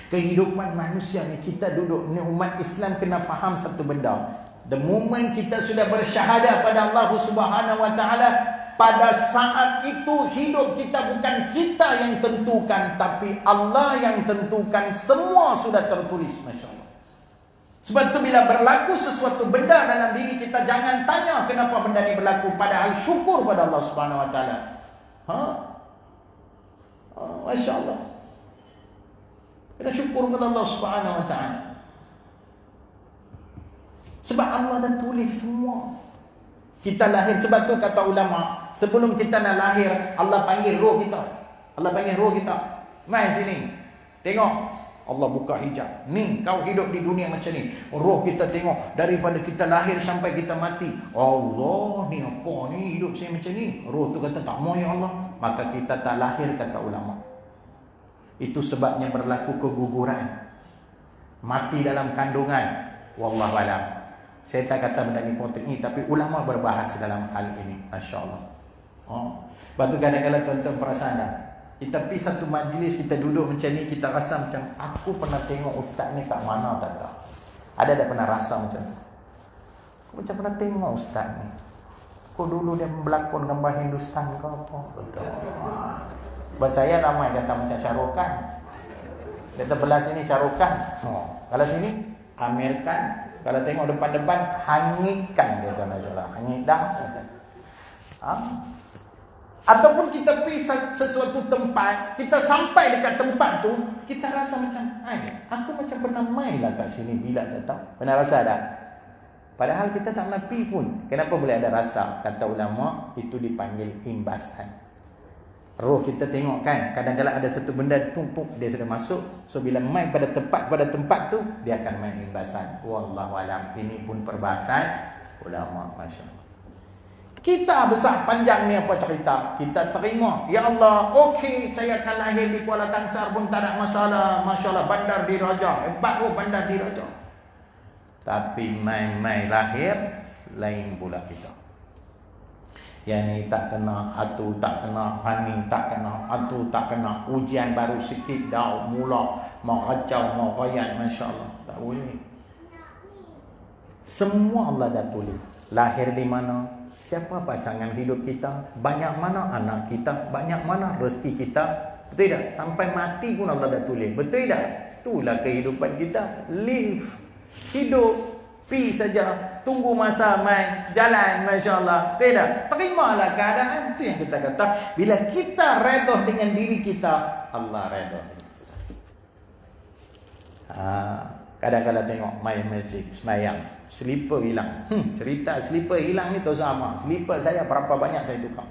Kehidupan manusia ni, kita duduk ni, umat Islam kena faham satu benda. The moment kita sudah bersyahadah pada Allah Subhanahu wa taala, pada saat itu hidup kita bukan kita yang tentukan, tapi Allah yang tentukan. Semua sudah tertulis, masya-Allah. Sebab tu bila berlaku sesuatu benda dalam diri kita, jangan tanya kenapa benda ni berlaku, padahal syukur pada Allah Subhanahu wa taala. Masya-Allah. Kena syukur pada Allah Subhanahu wa taala. Sebab Allah dah tulis semua. Kita lahir, sebab tu kata ulama, sebelum kita nak lahir, Allah panggil roh kita. Allah panggil roh kita. Mai sini. Tengok. Allah buka hijab. Ni, kau hidup di dunia macam ni. Roh kita tengok. Daripada kita lahir sampai kita mati. Allah, ni apa ni? Hidup saya macam ni. Roh tu kata, tak mau ya Allah. Maka kita tak lahir, kata ulama. Itu sebabnya berlaku keguguran. Mati dalam kandungan. Wallahualam. Saya tak kata benda ni konteks ni, tapi ulama berbahas dalam hal ini. Masya Allah. Lepas tu kadang-kadang tuan-tuan perasan tak? Kita pergi satu majlis, kita duduk macam ni, kita rasa macam, aku pernah tengok ustaz ni kat mana tak tahu. Ada tak pernah rasa macam tu? Aku macam pernah tengok ustaz ni. Aku dulu dia berlakon gambar Hindustan ke apa? Betul. Buat saya ramai kata macam Syahrukh. Kita belah sini Syahrukh. Kalau sini Amir Khan. Kalau tengok depan-depan, hangitkan dia tuan Allah. Hangit dah. Ataupun kita pergi sesuatu tempat, kita sampai dekat tempat tu, kita rasa macam, aku macam pernah main lah kat sini, bila tak tahu. Pernah rasa tak? Padahal kita tak pernah pergi pun. Kenapa boleh ada rasa? Kata ulama, itu dipanggil imbasan. Roh kita tengok kan, kadang-kadang ada satu benda tumpuk, dia sudah masuk. So bila main pada tempat tu, dia akan main imbasan. Wallahualam. Ini pun perbahasan ulama. Masya Allah. Kita besar panjang ni apa cerita, kita terima. Ya Allah, okey, saya akan lahir di Kuala Kangsar pun tak ada masalah. Masya Allah, Bandar Diraja. Hebat Bandar Diraja. Tapi main-main lahir, lain pula kita. Yang ni tak kena, atu tak kena, hani tak kena, atu tak kena. Ujian baru sikit dah mula mau kacau, mau koyak. Masya Allah, tak boleh. Semua Allah dah tulis. Lahir di mana, siapa pasangan hidup kita, banyak mana anak kita, banyak mana rezeki kita. Betul tak? Sampai mati pun Allah dah tulis. Betul tak? Itulah kehidupan kita. Live. Hidup. Pi saja, tunggu masa main, jalan, Masya Allah. Tidak, terimalah keadaan. Itu yang kita kata. Bila kita redha dengan diri kita, Allah redha. Kadang-kadang tengok main masjid, semayang, slipper hilang. Cerita slipper hilang ni tu sama. Slipper saya berapa banyak saya tukar.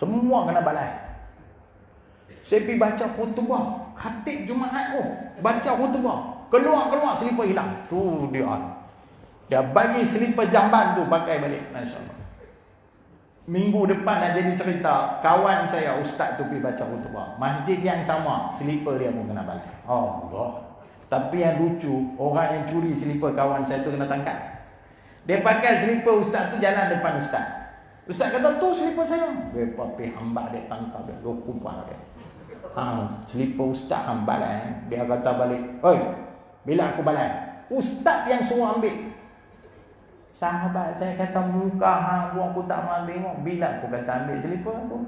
Semua kena balai. Saya pergi baca khutbah, khatib Jumaat baca khutbah. Keluar selipar hilang. Tu dia. Dia bagi selipar jamban tu pakai balik. Masya Allah. Minggu depan ada jadi cerita, kawan saya ustaz tu pergi baca khutbah. Masjid yang sama, selipar dia pun kena balik. Allah. Tapi yang lucu, orang yang curi selipar kawan saya tu kena tangkap. Dia pakai selipar ustaz tu jalan depan ustaz. Ustaz kata, tu selipar saya. Dia pergi hambak dia tangkap dia, dia kumpah dia. Selipar ustaz hambak lah. Dia kata balik, oi, bila aku balai? Ustaz yang suruh ambil. Sahabat saya kata, muka hang aku tak mahu tengok. Bila aku kata ambil selipar aku?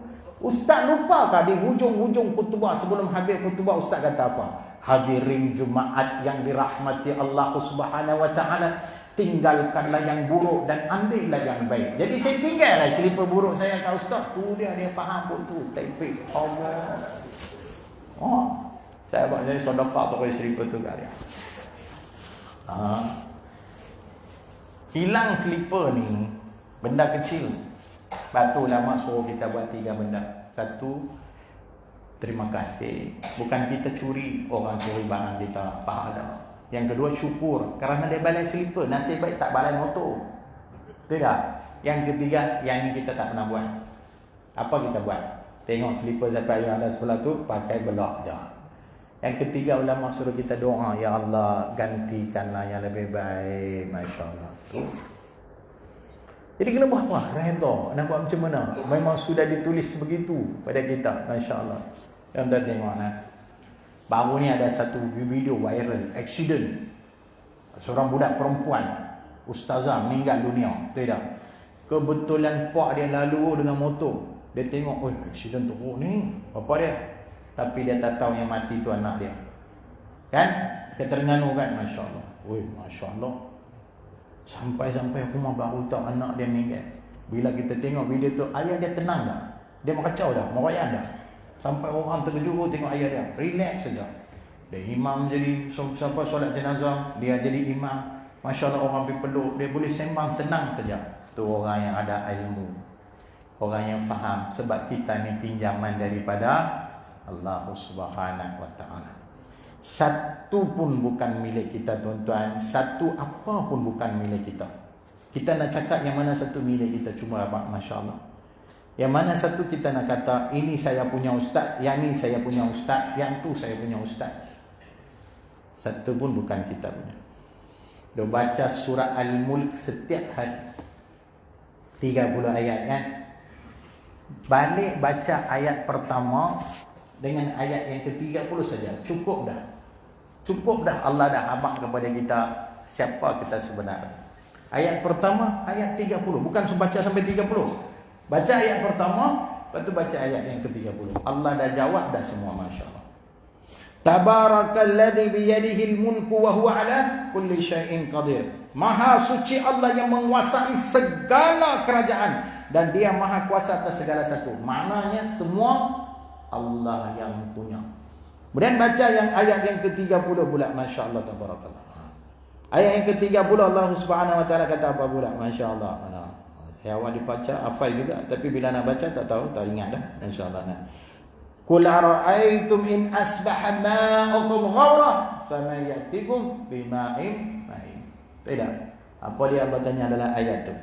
Ustaz lupakah di hujung-hujung khutbah, sebelum habis khutbah ustaz kata apa? Hadirin Jumaat yang dirahmati Allah Subhanahu wa taala, tinggalkanlah yang buruk dan ambillah yang baik. Jadi saya tinggallah selipar buruk saya kat ustaz. Tu dia faham pun tu. Taipik. Allah. Saya buat jadi sedekah tu kau selipar tu kat dia. Hilang selipar ni benda kecil. Batu lama suruh kita buat 3 benda. 1, terima kasih. Bukan kita curi, orang curi barang kita, pahala. Yang kedua, syukur kerana dia balai selipar. Nasib baik tak balai motor. Tidak. Yang ketiga, yang ni kita tak pernah buat. Apa kita buat? Tengok selipar siapa yang ada sebelah tu, pakai belak je. Yang ketiga, ulama suruh kita doa, ya Allah, gantikanlah yang lebih baik. Masya Allah. Jadi kena buat apa? Redha. Nak buat macam mana? Memang sudah ditulis begitu pada kita. Masya Allah. Yang kita tengok. Baru ni ada satu video viral, accident. Seorang budak perempuan, ustazah, meninggal dunia. Tidak. Kebetulan pak dia lalu dengan motor. Dia tengok, oh, accident tu ni. Apa dia? Tapi dia tak tahu yang mati tu anak dia. Kan? Dia Terengganu kan? Masya Allah. Wih, Masya Allah. Sampai-sampai rumah baru tahu anak dia meninggal. Bila kita tengok video tu, ayah dia tenang dah. Dia mengacau dah, merayak dah. Sampai orang terkejut tengok ayah dia. Relax saja. Dia imam jadi, sampai solat jenazah, dia jadi imam. Masya Allah, orang pergi peluk, dia boleh sembang tenang saja. Tu orang yang ada ilmu, orang yang faham. Sebab kita ni pinjaman daripada Allah Subhanahu wa ta'ala. Satu pun bukan milik kita tuan-tuan. Satu apa pun bukan milik kita. Kita nak cakap yang mana satu milik kita, cuma abang, Masya Allah. Yang mana satu kita nak kata, ini saya punya ustaz, yang ni saya punya ustaz, yang tu saya punya ustaz. Satu pun bukan kita punya. Dia baca surah Al-Mulk setiap hari 30 ayat kan. Balik baca ayat pertama dengan ayat yang ke-30 saja, cukup dah. Cukup dah, Allah dah abang kepada kita siapa kita sebenarnya. Ayat pertama, ayat 30. Bukan baca sampai 30. Baca ayat pertama, lepas tu baca ayat yang ke-30. Allah dah jawab dah semua, Masya Allah. Tabarakalladzi biyadihil mulku wa huwa ala kulli syai'in qadir. Maha suci Allah yang menguasai segala kerajaan dan dia maha kuasa atas segala satu. Maknanya semua Allah yang punya. Kemudian baca yang ayat yang ke-30 pula, Masya Allah, tabarakallah. Ayat yang ke-30 Allah Subhanahu wa ta'ala kata apa pula? Masya Allah. Saya awal dibaca, hafal juga, tapi bila nak baca tak tahu, tak ingat dah. Insya Allah. Qul ara'aytum in asbaha ma'ukum ghawra faman ya'tikum bima'in ma'in. Tidak. Apa dia Allah tanya dalam ayat tu?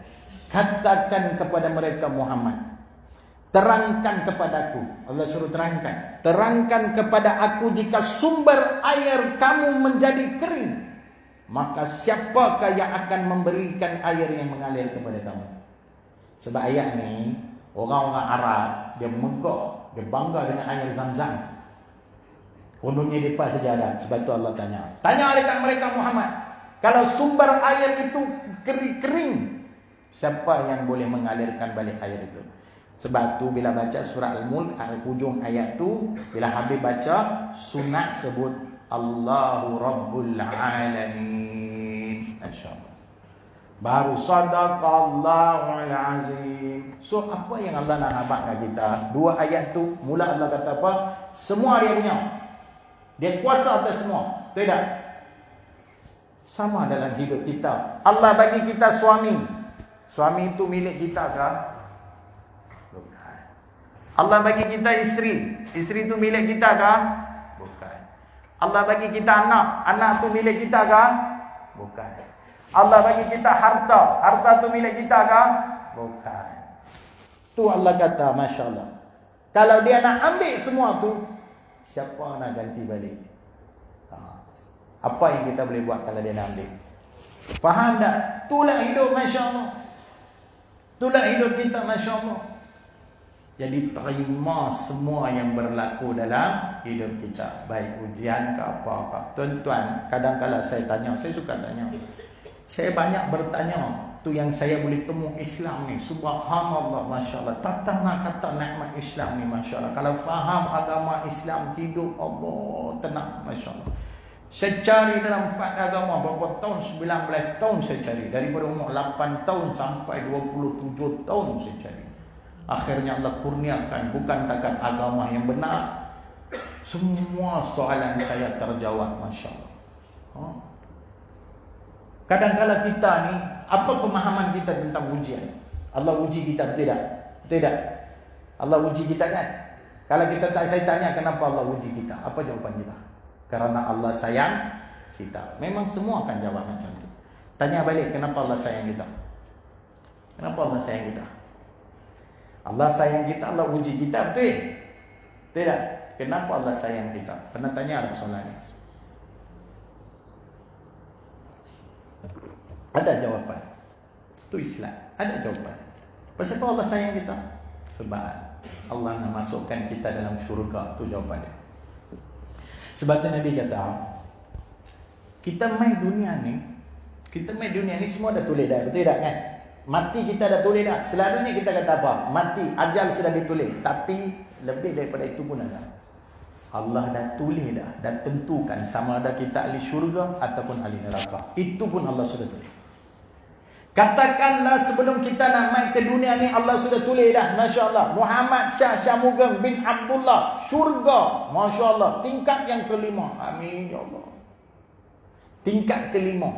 Katakan kepada mereka Muhammad, terangkan kepadaku. Allah suruh terangkan. Terangkan kepada aku jika sumber air kamu menjadi kering, maka siapakah yang akan memberikan air yang mengalir kepada kamu? Sebab ayat ni orang-orang Arab dia megah, dia bangga dengan air Zam-Zam. Kononnya depa saja ada. Sebab tu Allah tanya. Tanya dekat mereka Muhammad, kalau sumber air itu kering, siapa yang boleh mengalirkan balik air itu? Sebab tu bila baca surah Al-Mulk, hujung ayat tu, bila habis baca, sunat sebut Allahu Rabbul Alamin. Masya-Allah. Baru sadaqallahul azim. So apa yang Allah nak habaq kita? Dua ayat tu, mula Allah kata apa? Semua dia punya. Dia kuasa atas semua. Tidak. Sama dalam hidup kita. Allah bagi kita suami. Suami itu milik kita kah? Bukan. Allah bagi kita isteri. Isteri itu milik kita kah? Bukan. Allah bagi kita anak. Anak itu milik kita kah? Bukan. Allah bagi kita harta. Harta itu milik kita kah? Bukan. Tu Allah kata, Masya Allah, kalau dia nak ambil semua tu, siapa nak ganti balik? Apa yang kita boleh buat kalau dia nak ambil? Faham tak? Itulah hidup, Masya Allah. Itulah hidup kita, Masya Allah. Jadi terima semua yang berlaku dalam hidup kita, baik ujian ke apa-apa. Tuan-tuan, kadang-kadang saya tanya, saya suka tanya. Saya banyak bertanya, tu yang saya boleh temu Islam ni, subhanallah, Masya Allah. Tak nak kata nikmat Islam ni, Masya Allah. Kalau faham agama Islam, hidup Allah tenang, Masya Allah. Saya cari dalam 4 agama, berapa tahun, 19 tahun saya cari. Daripada umur 8 tahun sampai 27 tahun saya cari. Akhirnya Allah kurniakan, bukan takat agama yang benar, semua soalan saya terjawab, Masya Allah. Kadang-kadang kita ni, apa pemahaman kita tentang ujian? Allah uji kita, tidak? Tidak. Allah uji kita kan? Kalau kita saya tanya kenapa Allah uji kita, apa jawaban kita? Karena Allah sayang kita. Memang semua akan jawab macam tu. Tanya balik, kenapa Allah sayang kita? Kenapa Allah sayang kita? Allah sayang kita, Allah uji kita, betul? Tidak. Kenapa Allah sayang kita? Pernah tanya ada soalan ni? Ada jawapan. Itu Islam. Ada jawapan. Kenapa Allah sayang kita? Sebab Allah nak masukkan kita dalam syurga. Itu jawapannya. Sebab tu Nabi kata, kita main dunia ni semua dah tulis dah. Betul tak kan? Mati kita dah tulis dah. Selalunya kita kata apa? Mati, ajal sudah ditulis. Tapi lebih daripada itu pun ada. Allah dah tulis dah tentukan sama ada kita ahli syurga ataupun ahli neraka. Itu pun Allah sudah tulis. Katakanlah sebelum kita nak main ke dunia ni, Allah sudah tulis dah, Masya Allah, Muhammad Shah Syamugam bin Abdullah, syurga, Masya Allah, tingkat yang kelima. Amin, Ya Allah. Tingkat kelima.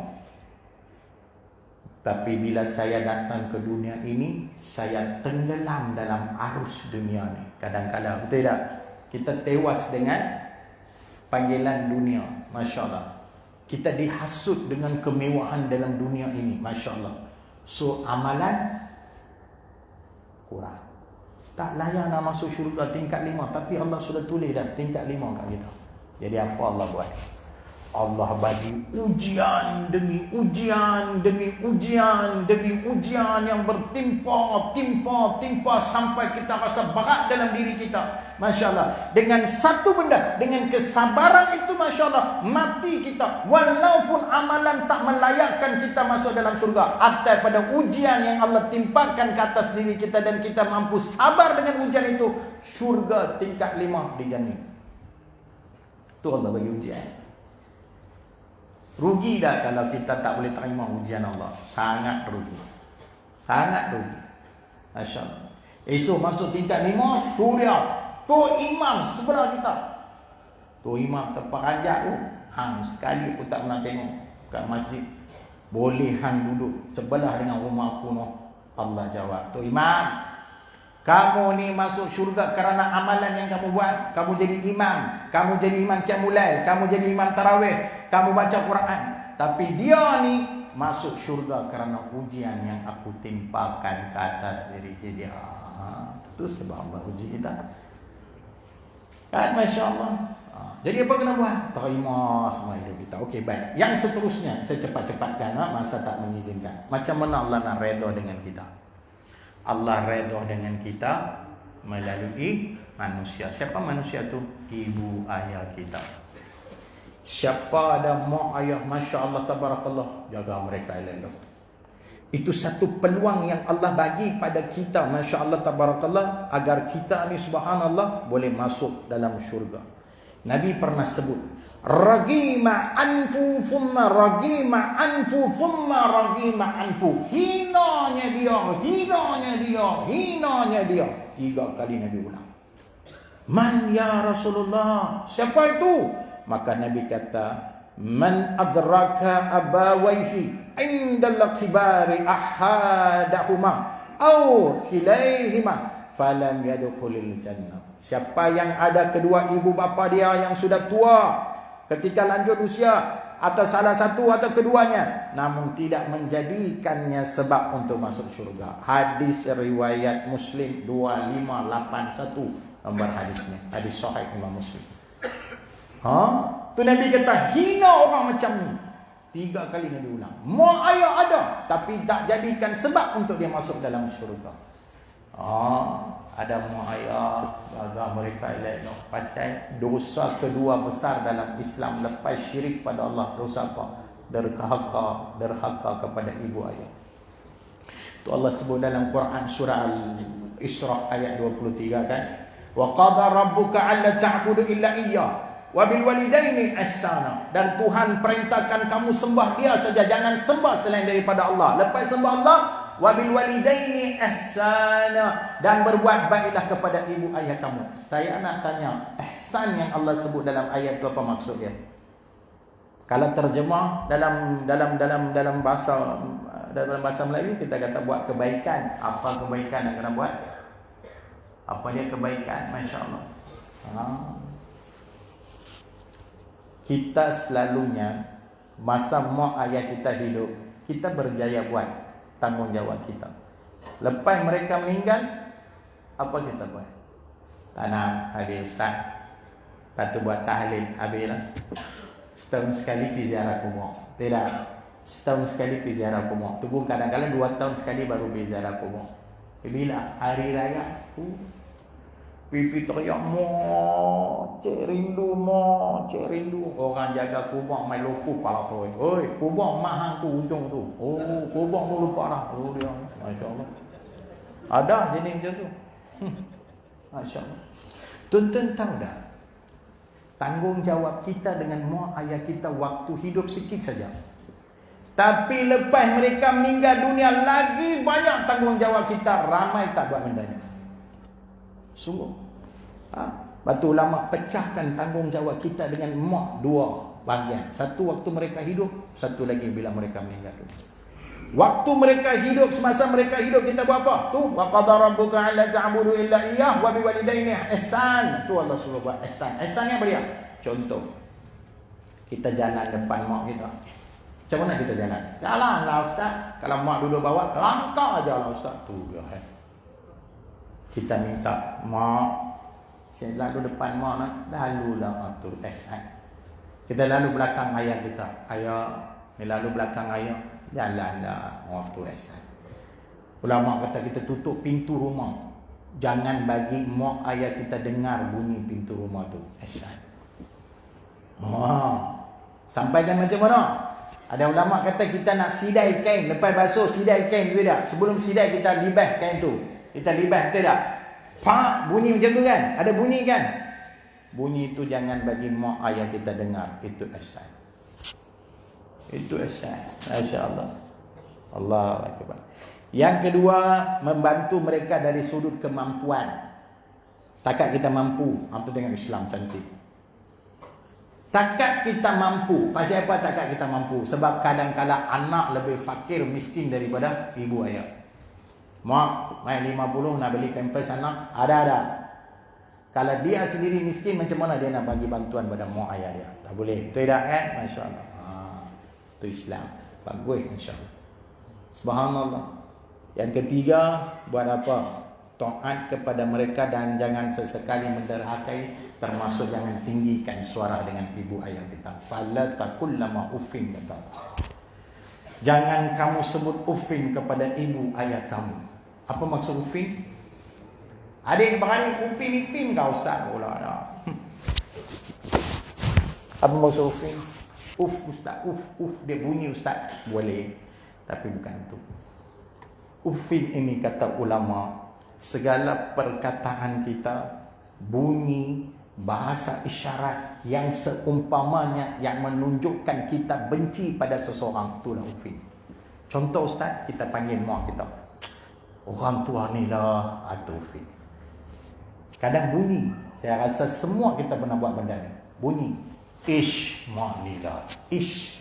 Tapi bila saya datang ke dunia ini, saya tenggelam dalam arus dunia ni. Kadang-kadang, betul tak? Kita tewas dengan panggilan dunia. Masya Allah. Kita dihasut dengan kemewahan dalam dunia ini. Masya Allah. So, amalan kurang. Tak layak nak masuk syurga tingkat 5. Tapi Allah sudah tulis dah tingkat 5 kat kita. Jadi apa Allah buat? Allah bagi ujian demi ujian demi ujian demi ujian yang bertimpa sampai kita rasa berat dalam diri kita. Masya Allah. Dengan satu benda, dengan kesabaran itu, Masya Allah, mati kita. Walaupun amalan tak melayakkan kita masuk dalam syurga, atas pada ujian yang Allah timpakan ke atas diri kita dan kita mampu sabar dengan ujian itu, syurga tingkat 5 dijamin. Itu Allah bagi ujian. Rugi dah kalau kita tak boleh terima ujian Allah. Sangat rugi. Sangat rugi. Masya Allah. Esok masuk tingkat 5, tu dia. Tu imam sebelah kita. Tu imam terperanjat tu. Hang sekali aku tak pernah tengok kat masjid. Boleh hang duduk sebelah dengan rumah aku no. Allah jawab, tu imam, kamu ni masuk syurga kerana amalan yang kamu buat. Kamu jadi imam. Kamu jadi imam qiyamul lail. Kamu jadi imam tarawih. Kamu baca Quran. Tapi dia ni masuk syurga kerana ujian yang aku timpakan ke atas diri dia. Itu sebab Allah uji kita. Kan, Masya Allah. Jadi apa kena buat? Terima semua hidup kita. Okey, baik. Yang seterusnya, saya cepat-cepatkan, masa tak mengizinkan. Macam mana Allah nak redha dengan kita? Allah redha dengan kita melalui manusia. Siapa manusia tu? Ibu ayah kita. Siapa ada mak ayah, Masya Allah, tabarakallah, jaga mereka elok. Itu satu peluang yang Allah bagi pada kita, Masya Allah, tabarakallah, agar kita ni, subhanallah, boleh masuk dalam syurga. Nabi pernah sebut, ragima anfu thumma ragima anfu thumma ragima anfu. Hinanya dia, hinanya dia, hinanya dia. 3 kali Nabi ulang. Man ya Rasulullah? Siapa itu? Maka Nabi kata, man adraka abawaihi indal kibari ahadahuma aw kilaihima falam yadkhulul jannah. Siapa yang ada kedua ibu bapa dia yang sudah tua ketika lanjut usia, atas salah satu atau keduanya, namun tidak menjadikannya sebab untuk masuk syurga. Hadis riwayat Muslim 2581 nomor hadisnya. Hadis sahih Imam Muslim. Tu Nabi kata, hina orang macam ni. 3 kali Nabi ulang. Mak ayah ada, tapi tak jadikan sebab untuk dia masuk dalam syurga. Ada mak ayah, jaga mereka elok. Pasal dosa kedua besar dalam Islam lepas syirik pada Allah. Dosa apa? Derhaka kepada ibu ayah. Itu Allah sebut dalam Quran surah Al-Isra ayat 23 kan. Wa qadha rabbuka alla ta'budu illa iyyah wa bil walidaini ihsana. Dan Tuhan perintahkan kamu sembah dia saja, jangan sembah selain daripada Allah. Lepas sembah Allah, wa bil walidaini ihsana, dan berbuat baiklah kepada ibu ayah kamu. Saya nak tanya, ihsan yang Allah sebut dalam ayat itu apa maksud dia? Kalau terjemah dalam bahasa Melayu, kita kata buat kebaikan. Apa kebaikan yang kena buat? Apa dia kebaikan? Masya-Allah. Kita selalunya masa mak ayah kita hidup, kita berjaya buat tanggungjawab kita. Lepas mereka meninggal, apa kita buat? Tanam, habis ustaz. Lepas tu buat tahlil, habis lah. Setahun sekali pergi ziarah kubur. Tidak, setahun sekali pergi ziarah kubur. Tu pun kadang-kadang 2 tahun sekali baru pergi ziarah kubur. Bila hari raya, pipi teriak, "Mo, cik rindu, mo, cik rindu." Orang jaga kubur main loku pala tu. Oi, kubur mak hang tu ujung tu. Oh, kubur tu lupa dah. Oh dia, masya-Allah. Ada jenis macam tu. Masya-Allah. Tuan-tuan tahu dah? Tanggungjawab kita dengan mak ayah kita waktu hidup sikit saja. Tapi lepas mereka meninggal dunia, lagi banyak tanggungjawab kita. Ramai tak buat benda ni. Sungguh. Batu ulama pecahkan tanggungjawab kita dengan mak 2 bahagian. Satu waktu mereka hidup, satu lagi bila mereka meninggal dunia. Waktu mereka hidup, semasa mereka hidup kita buat apa? Tu wa qadara rabbuka alla ta'budu illa iyyah wa biwalidaini ihsan. Tu Allah suruh buat ihsan. Ihsan ni apa dia? Contoh. Kita jalan depan mak kita. Macam mana kita jalan? Jalanlah ustaz. Kalau mak duduk bawah, langkah aja lah ustaz. Tu dia. Kita minta mak, saya lalu depan mak nak, lalulah tu ihsan. Kita lalu belakang ayah kita. Ayah, ni lalu belakang ayah. Jalanlah waktu ihsan. Ulama kata kita tutup pintu rumah. Jangan bagi mak ayah kita dengar bunyi pintu rumah tu. Ihsan. Sampaikan macam mana? Ada ulama kata kita nak sidai kain. Lepas basuh sidai kain tu tak? Sebelum sidai kita libah kain tu. Kita libah tu tak? Pak, bunyi macam tu kan? Ada bunyi kan? Bunyi tu jangan bagi mak ayah kita dengar. Itu ihsan. Itu ihsan. Masya-Allah. Allahu akbar. Yang kedua, membantu mereka dari sudut kemampuan. Takat kita mampu, apa tengok Islam cantik. Takat kita mampu. Pasal apa takat kita mampu? Sebab kadang-kadang anak lebih fakir miskin daripada ibu ayah. Mak main 50 nak beli pampers anak, ada. Kalau dia sendiri miskin, macam mana dia nak bagi bantuan pada mak ayah dia? Tak boleh. Tidak kan? Masya-Allah. Itu Islam. Bagus insya-Allah. Subhanallah. Yang ketiga, buat apa? Taat kepada mereka dan jangan sesekali menderhakai, termasuk jangan tinggikan suara dengan ibu ayah kita. Fala taqul lama uffin kata. Jangan kamu sebut uffin kepada ibu ayah kamu. Apa maksud uffin? Adik beradik upin-ipin kau ustaz pula dah. Apa maksud uffin? Uf ustaz, uf dia bunyi ustaz. Boleh, tapi bukan itu. Uffin ini kata ulama, segala perkataan kita, bunyi, bahasa isyarat yang seumpamanya yang menunjukkan kita benci pada seseorang, itulah uffin. Contoh ustaz, kita panggil mak kita, orang tua ni lah, itu uffin. Kadang bunyi, saya rasa semua kita pernah buat benda ni. Bunyi, ish, mak ni lah, ish,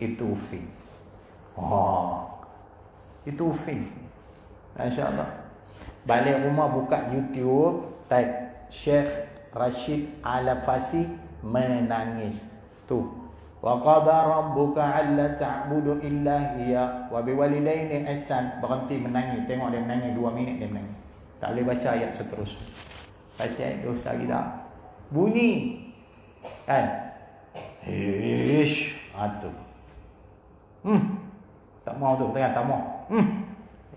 itu uffin. Itu uffin. Masya-Allah. Balik rumah buka YouTube, type Syekh Rashid Al-Fasi menangis. Tu. Wa qadara rabbuka alla ta'budu illa iya wa biwalidaini ihsan. Berhenti menangis. Tengok dia menangis 2 minit dia menangis. Tak boleh baca ayat seterusnya. Pasal dosa kita. Bunyi. Kan? Ish, tu. Tak mau tu, tak mau.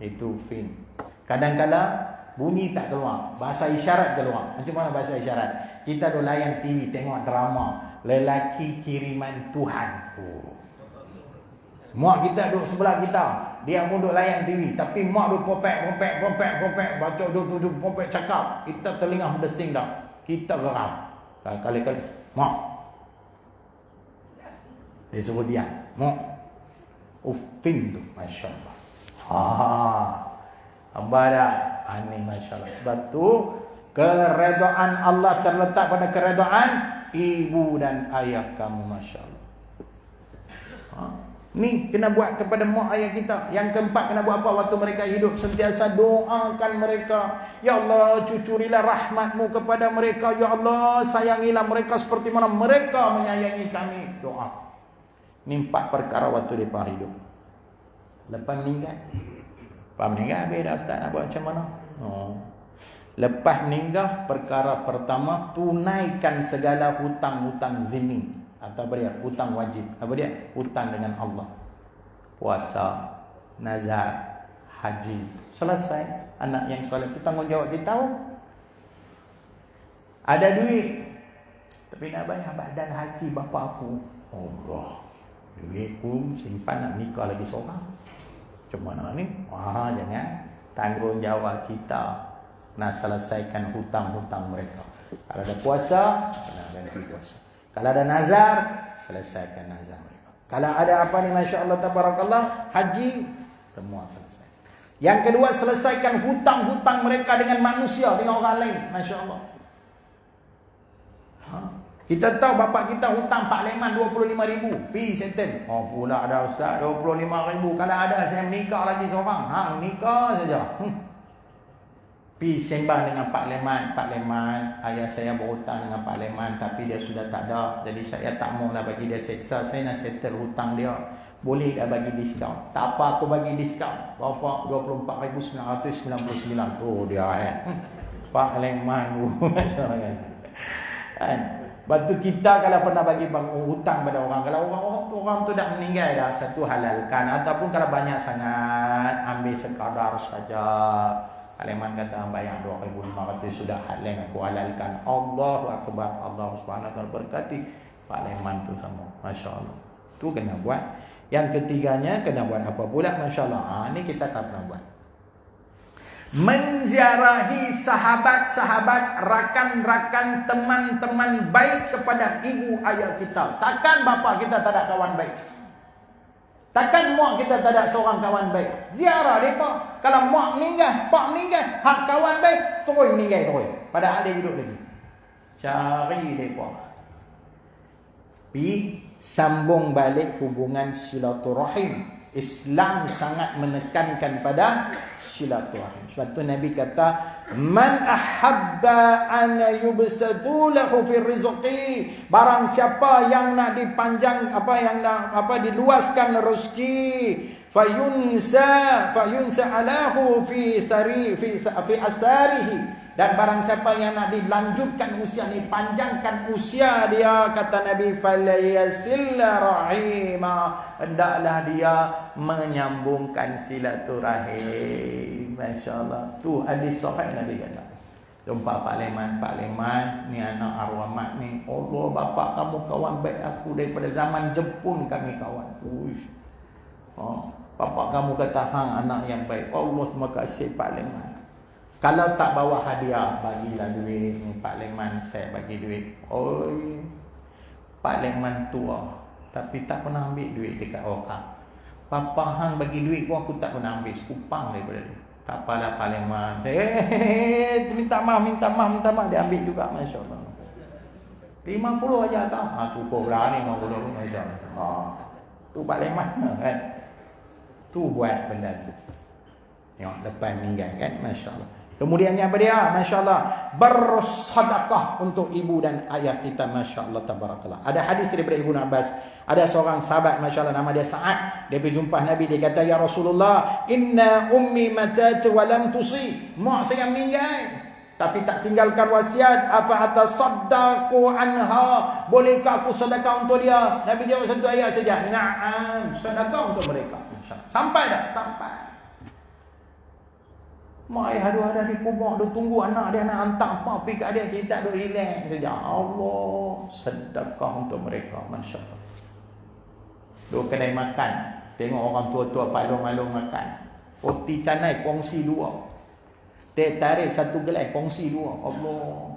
Itu fin. Kadang-kadang bunyi tak keluar, bahasa isyarat keluar. Macam mana bahasa isyarat? Kita duk layan TV, tengok drama lelaki kiriman Tuhan. Mak kita duduk sebelah kita, dia pun duk layan TV, tapi mak duk popek, baca duk popek cakap. Kita telinga berdesing dah. Kita geram. Kali-kali mak. Dia sebut dia, mak. Uffin tu, masya-Allah. Hamba dah. Ini masya-Allah. Sebab tu keredaan Allah terletak pada keredaan ibu dan ayah kamu, masya-Allah. Ni kena buat kepada mak ayah kita. Yang keempat kena buat apa waktu mereka hidup? Sentiasa doakan mereka. Ya Allah, cucurilah rahmatmu kepada mereka. Ya Allah, sayangilah mereka seperti mana mereka menyayangi kami. Doa. Ni 4 perkara waktu mereka hidup. Lepas meninggal, habis dah ustaz nak buat macam mana? Lepas meninggal, perkara pertama, tunaikan segala hutang-hutang zimmi. Atau apa dia? Hutang wajib. Apa dia? Hutang dengan Allah. Puasa, nazar, haji. Selesai. Anak yang soleh itu tanggungjawab kita. Ada duit, tapi nak bayar badan haji bapa aku. Allah, duitku simpan nak nikah lagi seorang. Macam mana ni? Jangan. Tanggungjawab kita nak selesaikan hutang-hutang mereka. Kalau ada puasa, kena ganti puasa. Kalau ada nazar, selesaikan nazar mereka. Kalau ada apa ni, masya-Allah tabarakallah, haji, semua selesai. Yang kedua, selesaikan hutang-hutang mereka dengan manusia, dengan orang lain, masya-Allah. Kita tahu bapak kita hutang Pak Leman 25,000. Pi settle. Oh pula ada ustaz 25,000. Kalau ada saya menikah lagi seorang. Hang nikah saja. Pi sembang dengan Pak Leman. Pak Leman, ayah saya berhutang dengan Pak Leman tapi dia sudah tak ada. Jadi saya tak maulah bagi dia seksa. Saya nak settle hutang dia. Boleh tak bagi diskaun? Tak apa, aku bagi diskaun. Berapa? 24,999. Tu dia Pak Leman. Kan? Batu kita kalau pernah bagi hutang pada orang, kalau orang tu dah meninggal dah, satu halalkan, ataupun kalau banyak sangat ambil sekadar saja. Aliman kata bayar 2,500 sudah halal, aku halalkan. Allahu akbar. Allah Subhanahu wa taala berkati Pak Leman tu sama. Masya-Allah. Tu kena buat. Yang ketiganya kena buat apa pula? Masya-Allah. Ni kita tak pernah buat. Menziarahi sahabat-sahabat, rakan-rakan, teman-teman baik kepada ibu ayah kita. Takkan bapa kita tak ada kawan baik? Takkan mak kita tak ada seorang kawan baik? Ziarah mereka. Kalau mak meninggal, pak meninggal, hak kawan baik, terus meninggal terus. Padahal dia hidup lagi. Cari mereka. Sambung balik hubungan silaturahim. Islam sangat menekankan pada silaturahim. Sebab tu Nabi kata, "Man ahabba an yubsatu lahu fi rizqi." Barang siapa yang nak dipanjang diluaskan rezeki, fayunsa alahu fi asarihi. Dan barang siapa yang nak dilanjutkan usia ni, panjangkan usia dia, kata Nabi, falayasil rahima, hendaklah dia menyambungkan silaturahim. Masya-Allah. Tu hadis sahih Nabi kata. Jumpa Pak Leman, ni anak arwah mak ni. Allah, bapak kamu kawan baik aku daripada zaman Jepun kami kawan. Uish. Bapak kamu kata hang anak yang baik. Allah terima kasih Pak Leman. Kalau tak bawa hadiah, bagilah duit. Pak Leman saya bagi duit. Oi, Pak Leman tua tapi tak pernah ambil duit dekat orang. Papa hang bagi duit pun aku tak pernah ambil sekupang daripada dia. Tak apalah Pak Leman. Minta maaf dia ambil juga, masya-Allah. 50 aja kau. Cukup lah ni 50, masya-Allah. Tu Pak Leman kan. Tu buat benda tu. Tengok depan meninggal kan, masya-Allah. Kemudiannya apa dia? Masya Allah, bersedekah untuk ibu dan ayah kita. Masya Allah, tabarakallah. Ada hadis daripada Ibnu Abbas. Ada seorang sahabat, Masya Allah, nama dia Sa'ad. Dia pergi jumpa Nabi. Dia kata, "Ya Rasulullah, inna ummi matat wa lam tusi." Mak saya meninggal tapi tak tinggalkan wasiat. Afa atasaddaqu anha, bolehkah aku sedekah untuk dia? Nabi jawab satu ayat saja, "Na'am." Sedekah untuk mereka. Sampai dah? Sampai. Mak ayah ada di kubur, dia tunggu anak dia nak hantar apa pergi kat dia, kita duk relax saja. Allah, sedekah untuk mereka. Masya Allah. Duk kedai makan, tengok orang tua-tua palung-palung makan. Roti canai kongsi 2. Teh tarik 1 gelai kongsi 2. Allah.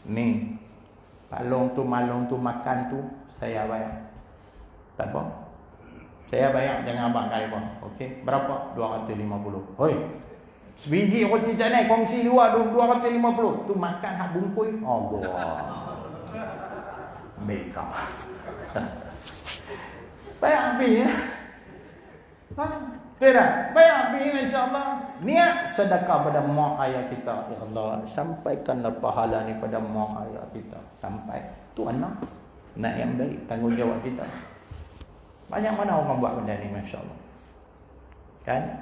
Ni palung tu malung tu makan tu saya bayar. Tak apa. Saya bayar, jangan abang kali pun. Okey, berapa? 250. Hoi. Sebiji roti canai kongsi 250. Tu makan hak bungkui. Allah. Mereka. Bayar habis ya. Tidak, bayar habis insya-Allah. Niat sedekah pada mak ayah kita. Ya Allah, sampaikanlah pahala ni pada mak ayah kita. Sampai tu anak yang baik, tanggungjawab kita. Banyak mana orang buat benda ni, masya-Allah. Kan?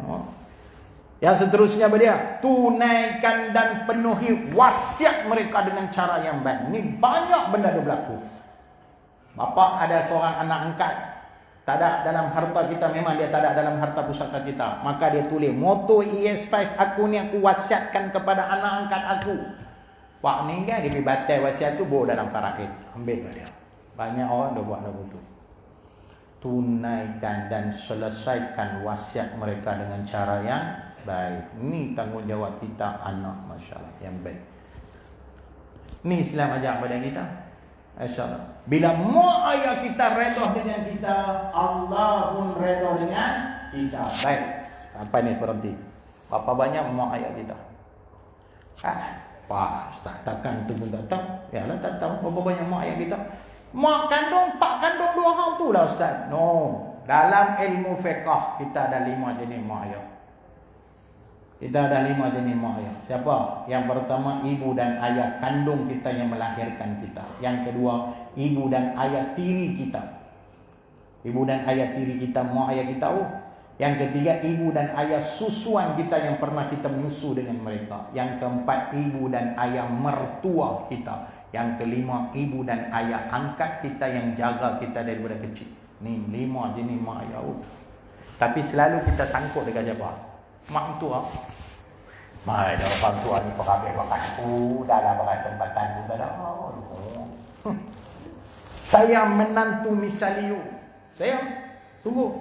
Yang seterusnya apa dia? Tunaikan dan penuhi wasiat mereka dengan cara yang baik. Ni banyak benda dia berlaku. Bapa ada seorang anak angkat, tak ada dalam harta kita, memang dia tak ada dalam harta pusaka kita. Maka dia tulis, moto ES5 aku ni aku wasiatkan kepada anak angkat aku. Pak meninggal, dia pergi batal wasiat tu, bawa dalam faraid. Ambil ke dia. Banyak orang dah buat lagu tu. Tunaikan dan selesaikan wasiat mereka dengan cara yang baik. Ini tanggungjawab kita anak, masya-Allah, yang baik. Ni Islam ajar pada kita. Masya-Allah. Bila mak ayah kita redha dengan kita, Allah pun redha dengan kita. Baik. Sampai ni berhenti. Berapa banyak mak ayah kita? Pak Ustaz, takkan tu pun tak tahu. Yalah tak tahu. Berapa banyak mak ayah kita. Mak kandung, pak kandung 2 orang tu lah Ustaz. No. Dalam ilmu fiqh kita ada 5 jenis mak ayah. Kita ada 5 jenis mak ayah. Siapa? Yang pertama, ibu dan ayah kandung kita yang melahirkan kita. Yang kedua, ibu dan ayah tiri kita. Ibu dan ayah tiri kita, mak ayah kita. Yang ketiga, ibu dan ayah susuan kita yang pernah kita menyusu dengan mereka. Yang keempat, ibu dan ayah mertua kita. Yang kelima, ibu dan ayah angkat kita yang jaga kita daripada kecil. Ni 5 jenis mak ayah. Tapi selalu kita sangkut dekat siapa? Mak tua. Mai dah orang tua ni pakai aku, dah lah pakai tempatan tu dah. Saya menantu misaliu. Saya sungguh.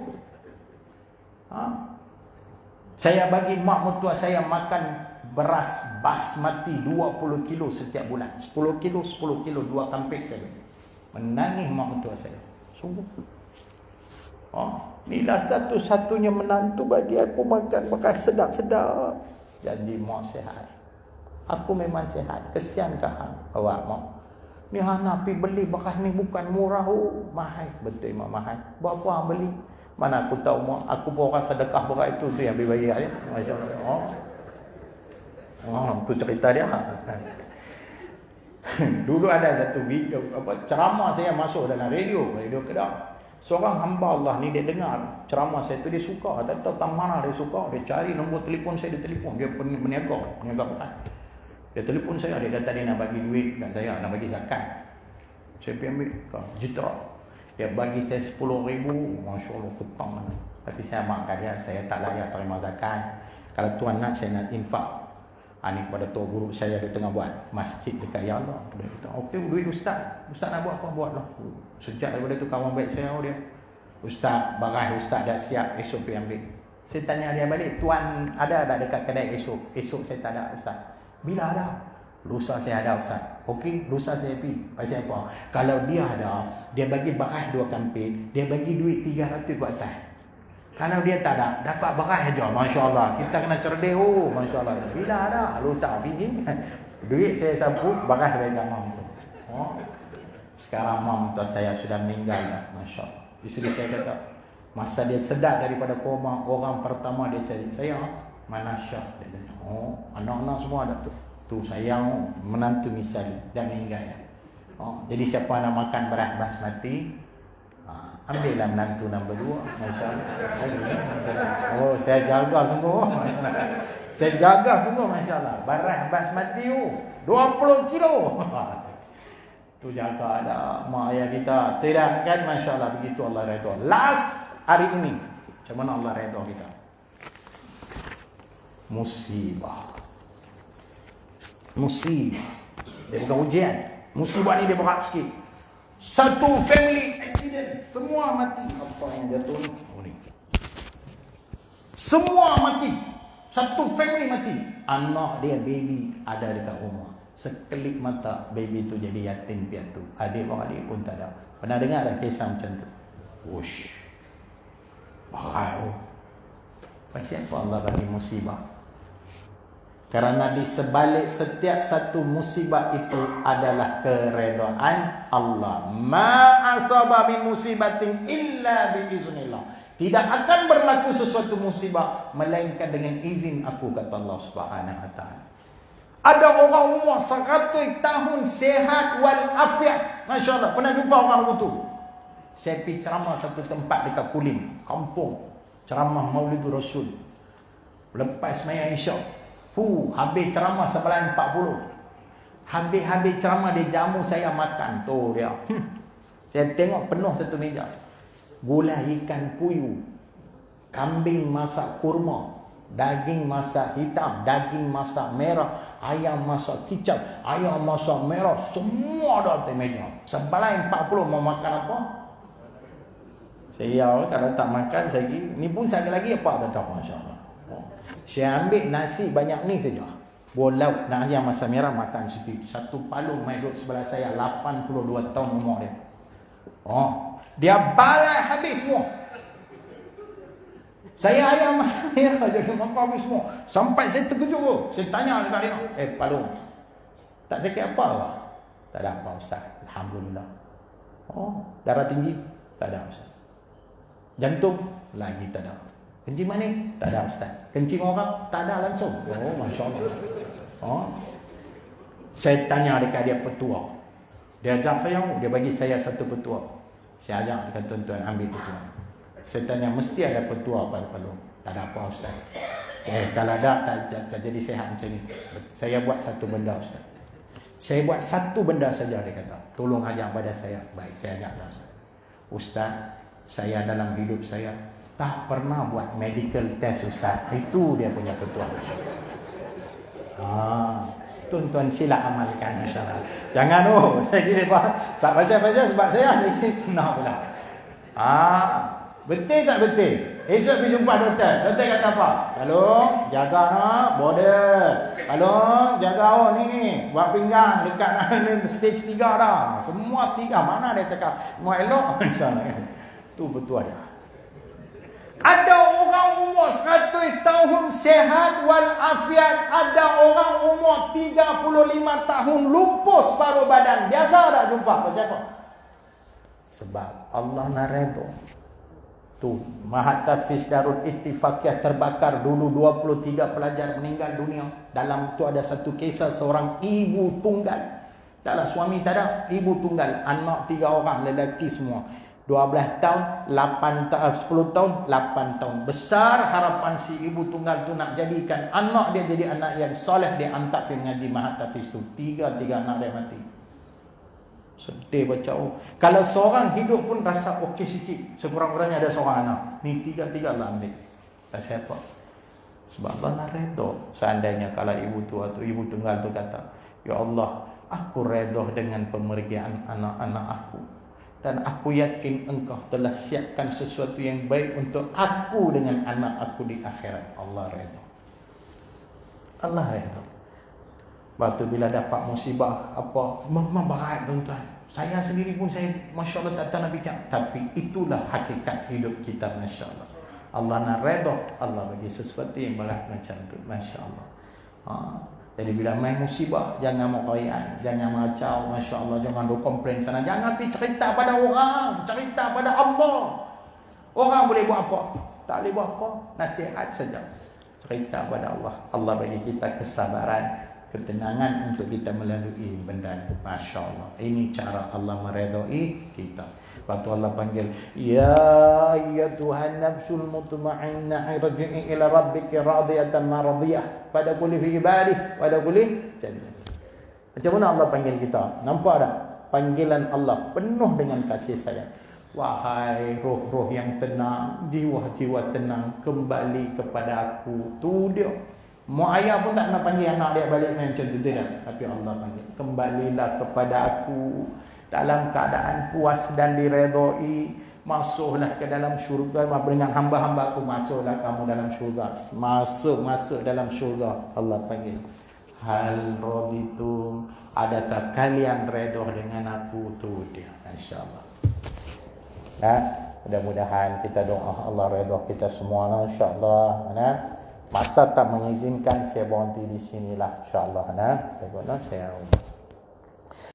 Saya bagi mak mertua saya makan beras basmati 20 kilo setiap bulan. 10 kilo 2 kampik saya bagi. Menangis mak mertua saya. Sungguh. Inilah satu-satunya menantu bagi aku makan sedap-sedap. Jadi mak sihat. Aku memang sihat. Kesian ke hang awak mak. Ni hang nak pergi beli bekas ni bukan murah. Mahal. Betul mak mahal. Berapa hang beli? Mana aku tahu mak. Aku pun orang sedekah bekas itu tu yang bayar dia. Masya-Allah. Tu cerita dia. Dulu ada satu video ceramah saya masuk dalam radio Kedah. Seorang hamba Allah ni dia dengar ceramah saya tu, dia suka, tak tahu tang mana dia suka, dia cari nombor telefon saya, dia telefon, dia berniaga bekas. Dia telefon saya, dia kata dia nak bagi duit kat saya, nak bagi zakat. Saya pergi ambil juta. Dia bagi saya 10,000, masya-Allah hutang. Tapi saya makan dia, saya tak layak terima zakat. Kalau tuan nak, saya nak infak. Ni kepada tua guru saya, dia tengah buat masjid dekat Ya Allah. Dia kata, okey duit ustaz. Ustaz nak buat apa? Buatlah. Sejak daripada tu kawan baik saya dia. Ustaz, barang ustaz dah siap, esok pergi ambil. Saya tanya dia balik, tuan ada tak dekat kedai esok? Esok saya tak ada ustaz. Bila ada? Lusa saya ada ustaz. Okey, lusa saya pergi. Pasal apa? Kalau dia ada, dia bagi barang 2 kampit, dia bagi duit 300 ke atas. Kalau dia tak ada, dapat beras aja, masya-Allah. Kita kena cerdik, masya-Allah. Bila ada, lusa pergi. Duit saya sambut, beras saya tak mampu. Sekarang mam saya sudah meninggal dah, masya-Allah. Isteri saya kata, masa dia sedar daripada koma, orang pertama dia cari saya, mana Syah? Dia tanya, anak-anak semua ada tu. Tu sayang menantu misali dah meninggal dah. Jadi siapa nak makan beras basmati, ambillah menantu nombor 2. Masya-Allah. Saya jaga sungguh. Saya jaga sungguh, masya-Allah. Beras basmati 20 kilo. Tu jaga ada mak ayah kita. Tidak kan, masya-Allah, begitu Allah redha. Last hari ini, macam mana Allah redha kita? Musibah. Dia bukan ujian. Musibah ni dia berat sikit. Satu family accident, semua mati. Apa yang jatuh ni? Semua mati. Satu family mati. Anak dia, baby, ada dekat rumah. Sekelip mata, baby tu jadi yatim piatu. Adik-beradik pun tak ada. Pernah dengar tak kisah macam tu? Wush. Berat. Pasal apa Allah bagi musibah? Kerana di sebalik setiap satu musibah itu adalah keredaan Allah. Ma asaba min musibatin illa biiznillah. Tidak akan berlaku sesuatu musibah melainkan dengan izin aku, kata Allah Subhanahu wa taala. Ada orang umur 100 tahun sehat wal afiat. Masya-Allah, pernah jumpa orang begitu? Saya pergi ceramah satu tempat dekat Kulim, kampung. Ceramah Maulidur Rasul. Lepas sembahyang Isyak, habis ceramah 11.40. Habis ceramah dia jamu saya makan. Tu dia. Saya tengok penuh satu meja. Gulai ikan puyuh, kambing masak kurma, daging masak hitam, daging masak merah, ayam masak kicap, ayam masak merah, semua ada atas meja. 11.40 mau makan apa? Saya kalau tak makan saya pergi. Ni pun sekali lagi apa tak tahu, masya-Allah. Saya ambil nasi banyak ni saja. Bolau nak ayam masak merah makan sikit. Satu palung mai duduk sebelah saya, 82 tahun umur dia. Dia balai habis semua. Saya ayam masak merah jadi makan habis semua. Sampai saya terkejut. Saya tanya dekat dia, palung, Tak sakit apa lah? Tak ada apa Ustaz. Alhamdulillah. Oh, darah tinggi? Tak ada Ustaz. Jantung? Lagi tak ada. Kencing manis? Tak ada Ustaz. Kencing orang? Tak ada langsung. Oh, Masya Allah. Oh. Saya tanya dekat dia petua. Dia ajak saya, dia bagi saya satu petua. Saya ajak dekat tuan-tuan ambil petua. Saya tanya, mesti ada petua palu-palu? Tak ada apa Ustaz. Kalau ada, tak jadi sehat macam ni. Saya buat satu benda Ustaz. Saya buat satu benda saja, dia kata. Tolong ajak pada saya. Baik, saya ajak Ustaz. Ustaz, saya dalam hidup saya tak pernah buat medical test Ustaz. Itu dia punya petua. Tuan-tuan sila amalkan, insyaAllah. Jangan saya gini Pak. Tak pasal-pasal sebab saya lagi kena pula. Betul tak betul? Esok pergi jumpa doktor. Doktor kata apa? Tolong jaga nak border. Tolong jaga ni. Buat pinggang dekat stage 3 dah. Semua 3. Mana dia cakap? Mau elok? InsyaAllah kan. Tu betul dia. Ada orang umur 100 tahun sehat walafiat. Ada orang umur 35 tahun lumpuh separuh badan. Biasa tak jumpa? Pasal apa? Sebab Allah nak redha. Tu Mahat Tafiz Darul Ittifaqiyah terbakar dulu, 23 pelajar meninggal dunia. Dalam tu ada satu kisah seorang ibu tunggal. Taklah suami tak ada, ibu tunggal, anak 3 orang lelaki semua. 12 tahun, 10 tahun, 8 tahun. Besar harapan si ibu tunggal tu nak jadikan anak dia jadi anak yang soleh, dia hantar pergi mengaji Mahat Tafiz tu. 3 anak dia mati. Sedih baca. Kalau seorang hidup pun rasa okey sikit. Sekurang-kurangnya ada seorang anak. Ni 3 lah ambil. Pasal apa? Sebab Allah nak redha. Seandainya kalau ibu tua tu, ibu tunggal tu kata, Ya Allah, aku redha dengan pemergian anak-anak aku. Dan aku yakin engkau telah siapkan sesuatu yang baik untuk aku dengan anak aku di akhirat. Allah redha. Allah redha. Waktu bila dapat musibah apa, memang berat tuan-tuan. Saya sendiri pun saya Masya Allah tak nak fikir. Tapi itulah hakikat hidup kita, Masya Allah. Allah nak redha, Allah bagi sesuatu yang berat macam tu, Masya Allah. Jadi bila main musibah, jangan mengkoyak, jangan macau, Masya Allah, jangan duk komplain sana. Jangan pergi cerita pada orang, cerita pada Allah. Orang boleh buat apa? Tak boleh buat apa, nasihat saja. Cerita pada Allah. Allah bagi kita kesabaran, ketenangan untuk kita melalui benda ni. Masya Allah. Ini cara Allah meredai kita. Waktu Allah panggil, Ya ayyatuhan nafsul mutma'innah irji'i ila rabbiki radiyatan maradiyah. Pada kulli fi ibadih, pada kulli jannah. Macam mana Allah panggil kita? Nampak tak? Panggilan Allah penuh dengan kasih sayang. Wahai roh-roh yang tenang, jiwa-jiwa tenang, kembali kepada aku. Tu dia. Mak ayah pun tak nak panggil anak dia balik macam tu dah. Tapi Allah panggil, kembalilah kepada aku dalam keadaan puas dan diredai. Masuklah ke dalam syurga dengan hamba-hamba aku. Masuklah kamu dalam syurga. Masuk dalam syurga. Allah panggil, hal raditum, adakah kalian redha dengan aku? Tu dia, insya-Allah. Mudah-mudahan kita doa Allah redha kita semua, insya-Allah. Masa tak mengizinkan, saya berhenti di sinilah, insya-Allah. Saya